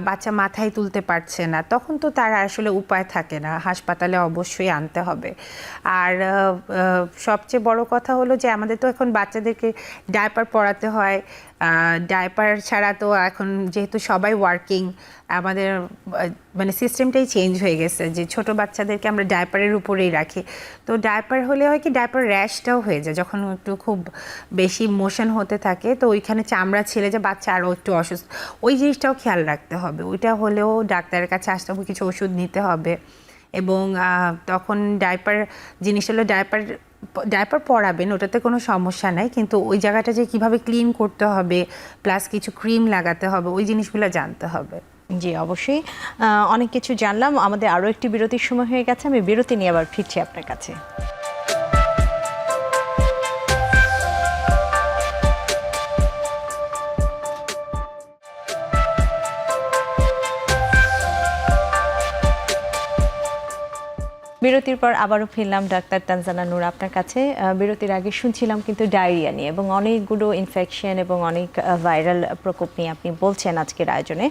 বাচ্চা মাথায় তুলতে পারছে না, তখন তো তার আসলে উপায় থাকে না, হাসপাতালে অবশ্যই আনতে হবে। আর সবচেয়ে বড় কথা হলো যে আমাদের তো এখন বাচ্চাদেরকে ডায়পার পরাতে হয়, ডায়পার ছাড়া তো এখন যেহেতু সবাই ওয়ার্কিং, আমাদের মানে সিস্টেমটাই চেঞ্জ হয়ে গেছে যে ছোট বাচ্চাদেরকে আমরা ডায়পারের উপরেই রাখি। তো ডায়পার হলে হয় কি ডায়পার র্যাশটাও হয়ে যায় যখন একটু খুব বেশি মোশন হতে থাকে, তো ওইখানে চামড়া ছেড়ে যে বাচ্চা আরও একটু অসুস্থ, ওই জিনিসটাও খেয়াল রাখতে হবে। ওইটা হলেও ডাক্তারের কাছে আসতে হবে, কিছু ওষুধ নিতে হবে। এবং তখন ডায়পার জিনিস হলো ডায়পার পরাবেন, ওটাতে কোনো সমস্যা নাই, কিন্তু ওই জায়গাটা যে কিভাবে ক্লিন করতে হবে প্লাস কিছু ক্রিম লাগাতে হবে ওই জিনিসগুলো জানতে হবে। জি অবশ্যই, অনেক কিছু জানলাম। আমাদের আরও একটি বিরতির সময় হয়ে গেছে, আমি বিরতি নিয়ে আবার ফিরছি আপনার কাছে। বিরতির পর আবারও ফিরলাম ডাক্তার তানজানা নূর আপনার কাছে। বিরতির আগে শুনছিলাম কিন্তু ডায়রিয়া নিয়ে এবং অনেকগুলো ইনফেকশন এবং অনেক ভাইরাল প্রকোপ নিয়ে আপনি বলছেন আজকের আয়োজনে।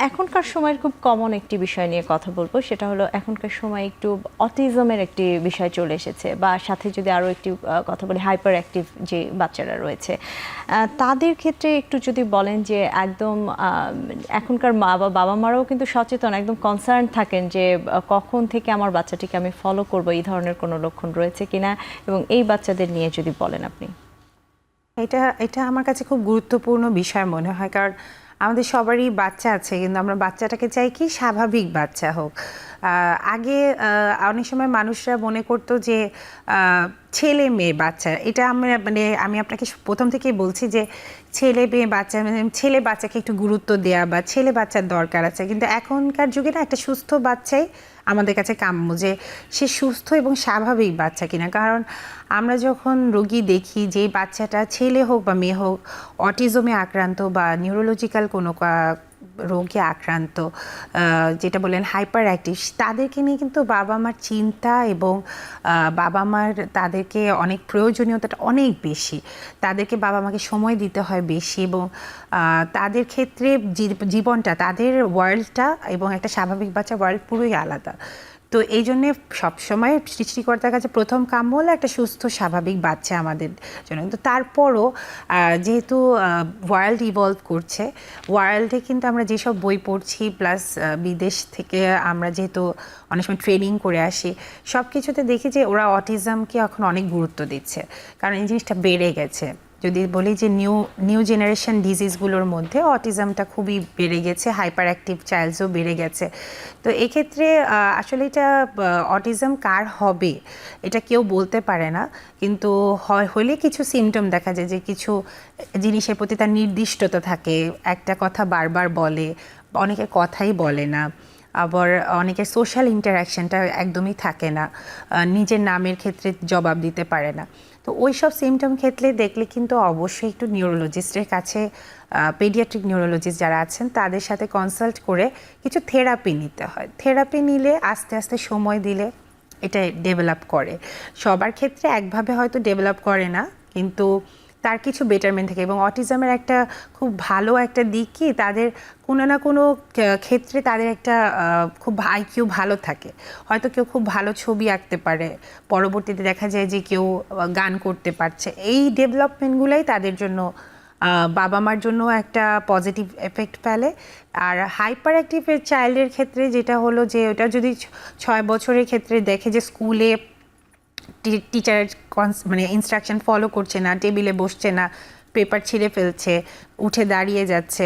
এখনকার সময়ের খুব কমন একটি বিষয় নিয়ে কথা বলবো, সেটা হলো এখনকার সময় একটু অটিজমের একটি বিষয় চলে এসেছে, বা সাথে যদি আরও একটি কথা বলি হাইপার অ্যাক্টিভ যে বাচ্চারা রয়েছে তাদের ক্ষেত্রে একটু যদি বলেন যে একদম এখনকার বাবা মারাও কিন্তু সচেতন, একদম কনসার্ন থাকেন যে কখন থেকে আমার বাচ্চাটিকে আমি ফলো করব, এই ধরনের কোনো লক্ষণ রয়েছে কিনা, এবং এই বাচ্চাদের নিয়ে যদি বলেন আপনি। এটা আমার কাছে খুব গুরুত্বপূর্ণ বিষয় মনে হয়, কারণ আমাদের সবারই বাচ্চা আছে কিন্তু আমরা বাচ্চাটাকে চাই কি স্বাভাবিক বাচ্চা হোক। আগে অনেক সময় মানুষরা মনে করতো যে ছেলে মেয়ে বাচ্চা, এটা আমি আপনাকে প্রথম থেকেই বলছি যে ছেলে মেয়ে বাচ্চা মানে ছেলে বাচ্চাকে একটু গুরুত্ব দেওয়া বা ছেলে বাচ্চার দরকার আছে, কিন্তু এখনকার যুগে না একটা সুস্থ বাচ্চাই আমাদের কাছে কাম্য, যে সে সুস্থ এবং স্বাভাবিক বাচ্চা কিনা। কারণ আমরা যখন রোগী দেখি যে বাচ্চাটা ছেলে হোক বা মেয়ে হোক অটিজমে আক্রান্ত বা নিউরোলজিক্যাল কোনো রোগে আক্রান্ত, যেটা বললেন হাইপার অ্যাক্টিভ, তাদেরকে নিয়ে কিন্তু বাবা মার চিন্তা এবং বাবা মার তাদেরকে অনেক প্রয়োজনীয়তাটা অনেক বেশি। তাদেরকে বাবা মাকে সময় দিতে হয় বেশি এবং তাদের ক্ষেত্রে জীবনটা, তাদের ওয়ার্ল্ডটা এবং একটা স্বাভাবিক বাচ্চা ওয়ার্ল্ড পুরোই আলাদা। তো এই জন্যে সবসময় সৃষ্টিকর্তার কাছে প্রথম কাম্য হলো একটা সুস্থ স্বাভাবিক বাচ্চা আমাদের জন্য। কিন্তু তারপরও যেহেতু ওয়ার্ল্ড ইভলভ করছে, ওয়ার্ল্ডে কিন্তু আমরা যেসব বই পড়ছি প্লাস বিদেশ থেকে আমরা যেহেতু অনেক সময় ট্রেনিং করে আসি, সব কিছুতে দেখি যে ওরা অটিজমকে এখন অনেক গুরুত্ব দিচ্ছে, কারণ এই জিনিসটা বেড়ে গেছে। যদি বলি যে নিউ জেনারেশন ডিজিজগুলোর মধ্যে অটিজমটা খুবই বেড়ে গেছে, হাইপার অ্যাক্টিভ চাইল্ডসও বেড়ে গেছে। তো এক্ষেত্রে আসলে এটা অটিজম কার হবে এটা কেউ বলতে পারে না, কিন্তু হলে কিছু সিমটম দেখা যায় যে কিছু জিনিসের প্রতি তার নির্দিষ্টতা থাকে, একটা কথা বারবার বলে, অনেকে কথাই বলে না, আবার অনেকের সোশ্যাল ইন্টারাকশনটা একদমই থাকে না, নিজের নামের ক্ষেত্রে জবাব দিতে পারে না। তো ওই সব সিমটম ক্ষেত্রে দেখলে কিন্তু অবশ্যই একটু নিউরোলজিস্টের কাছে, পেডিয়াট্রিক নিউরোলজিস্ট যারা আছেন তাদের সাথে কনসাল্ট করে কিছু থেরাপি নিতে হয়। থেরাপি নিলে আস্তে আস্তে সময় দিলে এটা ডেভেলপ করে। সবার ক্ষেত্রে একভাবে হয়তো ডেভেলপ করে না, কিন্তু তার কিছু বেটারমেন্ট থাকে। এবং অটিজমের একটা খুব ভালো একটা দিক কি, তাদের কোনো না কোনো ক্ষেত্রে তাদের একটা খুব আইকিউ ভালো থাকে। হয়তো কেউ খুব ভালো ছবি আঁকতে পারে, পরবর্তীতে দেখা যায় যে কেউ গান করতে পারছে। এই ডেভেলপমেন্টগুলোই তাদের জন্য, বাবা মার জন্য একটা পজিটিভ এফেক্ট ফেলে। আর হাইপার অ্যাক্টিভ চাইল্ডের ক্ষেত্রে যেটা হলো যে ওটা যদি 6 বছরের ক্ষেত্রে দেখে যে স্কুলে টিচারের মানে ইনস্ট্রাকশন ফলো করছে না, টেবিলে বসছে না, পেপার ছিঁড়ে ফেলছে, উঠে দাঁড়িয়ে যাচ্ছে,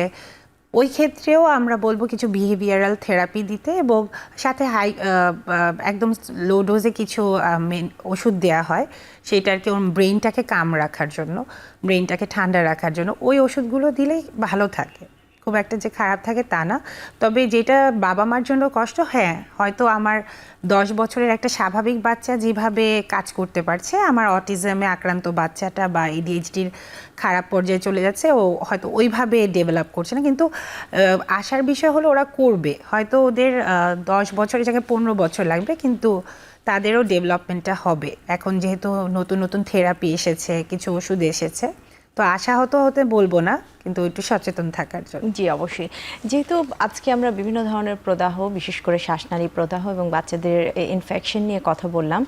ওই ক্ষেত্রেও আমরা বলবো কিছু বিহেভিয়ারাল থেরাপি দিতে, এবং সাথে একদম লো ডোজে কিছু ওষুধ দেওয়া হয় সেটাকে ব্রেনটাকে কাম রাখার জন্য, ব্রেনটাকে ঠান্ডা রাখার জন্য। ওই ওষুধগুলো দিলেই ভালো থাকে, খুব একটা যে খারাপ থাকে তা না। তবে যেটা বাবা মার জন্য কষ্ট, হ্যাঁ হয়তো আমার 10 বছরের একটা স্বাভাবিক বাচ্চা যেভাবে কাজ করতে পারছে, আমার অটিজমে আক্রান্ত বাচ্চাটা বা এডিএইচডির খারাপ পর্যায়ে চলে যাচ্ছে, ও হয়তো ওইভাবে ডেভেলপ করছে না। কিন্তু আশার বিষয় হলো ওরা করবে, হয়তো ওদের 10 বছরের জায়গায় 15 বছর লাগবে, কিন্তু তাদেরও ডেভেলপমেন্টটা হবে। এখন যেহেতু নতুন নতুন থেরাপি এসেছে, কিছু ওষুধ এসেছে, তো আশাহত হতে বলবো না, কিন্তু একটু সচেতন থাকার জন্য। জি অবশ্যই। যেহেতু আজকে আমরা বিভিন্ন ধরনের প্রদাহ, বিশেষ করে শ্বাসনালী প্রদাহ এবং বাচ্চাদের ইনফেকশন নিয়ে কথা বললাম,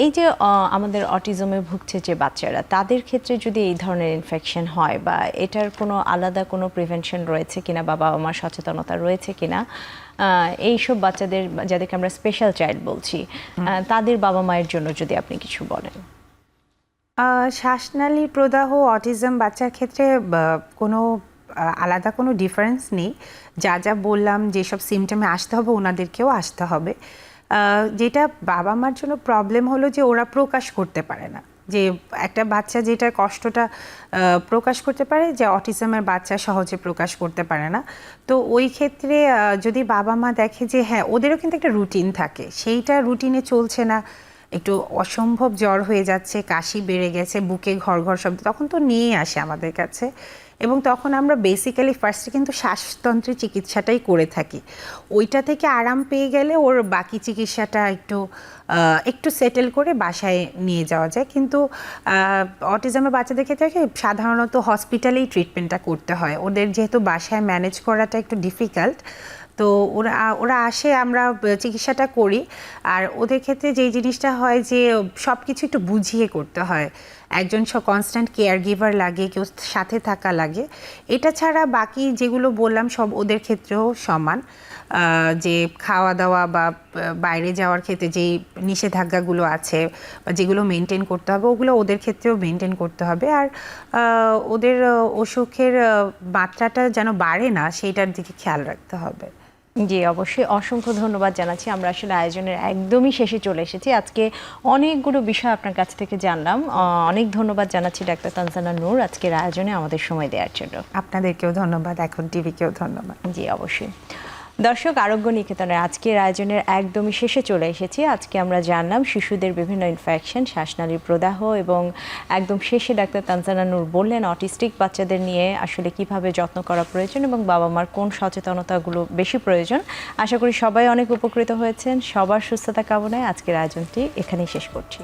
এই যে আমাদের অটিজমে ভুগছে যে বাচ্চারা, তাদের ক্ষেত্রে যদি এই ধরনের ইনফেকশন হয় বা এটার কোনো আলাদা কোনো প্রিভেনশন রয়েছে কিনা বা বাবা মার সচেতনতা রয়েছে কিনা, এইসব বাচ্চাদের, যাদেরকে আমরা স্পেশাল চাইল্ড বলছি, তাদের বাবা মায়ের জন্য যদি আপনি কিছু বলেন। শ্বাসনালী প্রদাহ অটিজম বাচ্চার ক্ষেত্রে কোনো আলাদা কোনো ডিফারেন্স নেই। যা যা বললাম যেসব সিমটমে আসতে হবে ওনাদেরকেও আসতে হবে। যেটা বাবা মার জন্য প্রবলেম হলো যে ওরা প্রকাশ করতে পারে না, যে একটা বাচ্চা যেটার কষ্টটা প্রকাশ করতে পারে, যে অটিজমের বাচ্চা সহজে প্রকাশ করতে পারে না। তো ওই ক্ষেত্রে যদি বাবা মা দেখে যে হ্যাঁ ওদেরও কিন্তু একটা রুটিন থাকে, সেইটা রুটিনে চলছে না, একটু অসম্ভব জ্বর হয়ে যাচ্ছে, কাশি বেড়ে গেছে, বুকে ঘর ঘর শব্দ, তখন তো নিয়ে আসে আমাদের কাছে। এবং তখন আমরা বেসিক্যালি ফার্স্টে কিন্তু শ্বাসতন্ত্রের চিকিৎসাটাই করে থাকি। ওইটা থেকে আরাম পেয়ে গেলে ওর বাকি চিকিৎসাটা একটু সেটেল করে বাসায় নিয়ে যাওয়া যায়। কিন্তু অটিজমের বাচ্চাদের ক্ষেত্রে সাধারণত হসপিটালেই ট্রিটমেন্টটা করতে হয়, ওদের যেহেতু বাসায় ম্যানেজ করাটা একটু ডিফিকাল্ট। তো ওরা আসে, আমরা চিকিৎসাটা করি। আর ওদের ক্ষেত্রে যেই জিনিসটা হয় যে সব কিছু একটু বুঝিয়ে করতে হয়, একজন কনস্ট্যান্ট কেয়ার গিভার লাগে, কেউ সাথে থাকা লাগে। এটা ছাড়া বাকি যেগুলো বললাম সব ওদের ক্ষেত্রেও সমান, যে খাওয়া দাওয়া বা বাইরে যাওয়ার ক্ষেত্রে যেই নিষেধাজ্ঞাগুলো আছে বা যেগুলো মেনটেন করতে হবে, ওগুলো ওদের ক্ষেত্রেও মেনটেন করতে হবে। আর ওদের অসুখের মাত্রাটা যেন বাড়ে না, সেইটার দিকে খেয়াল রাখতে হবে। জি অবশ্যই, অসংখ্য ধন্যবাদ জানাচ্ছি। আমরা আসলে আয়োজনের একদমই শেষে চলে এসেছি। আজকে অনেকগুলো বিষয় আপনার কাছ থেকে জানলাম। অনেক ধন্যবাদ জানাচ্ছি ডাক্তার তানজানা নূর আজকের আয়োজনে আমাদের সময় দেওয়ার জন্য। আপনাদেরকেও ধন্যবাদ, এখন টিভিকেও ধন্যবাদ। জি অবশ্যই। দর্শক, আরোগ্য নিকেতনের আজকের আয়োজনের একদমই শেষে চলে এসেছি। আজকে আমরা জানলাম শিশুদের বিভিন্ন ইনফেকশন, শ্বাসনালীর প্রদাহ, এবং একদম শেষে ডাক্তার তানজানা নূর বললেন অটিস্টিক বাচ্চাদের নিয়ে আসলে কিভাবে যত্ন করা প্রয়োজন এবং বাবা মার কোন সচেতনতাগুলো বেশি প্রয়োজন। আশা করি সবাই অনেক উপকৃত হয়েছেন। সবার সুস্থতা কামনায় আজকের আয়োজনটি এখানেই শেষ করছি।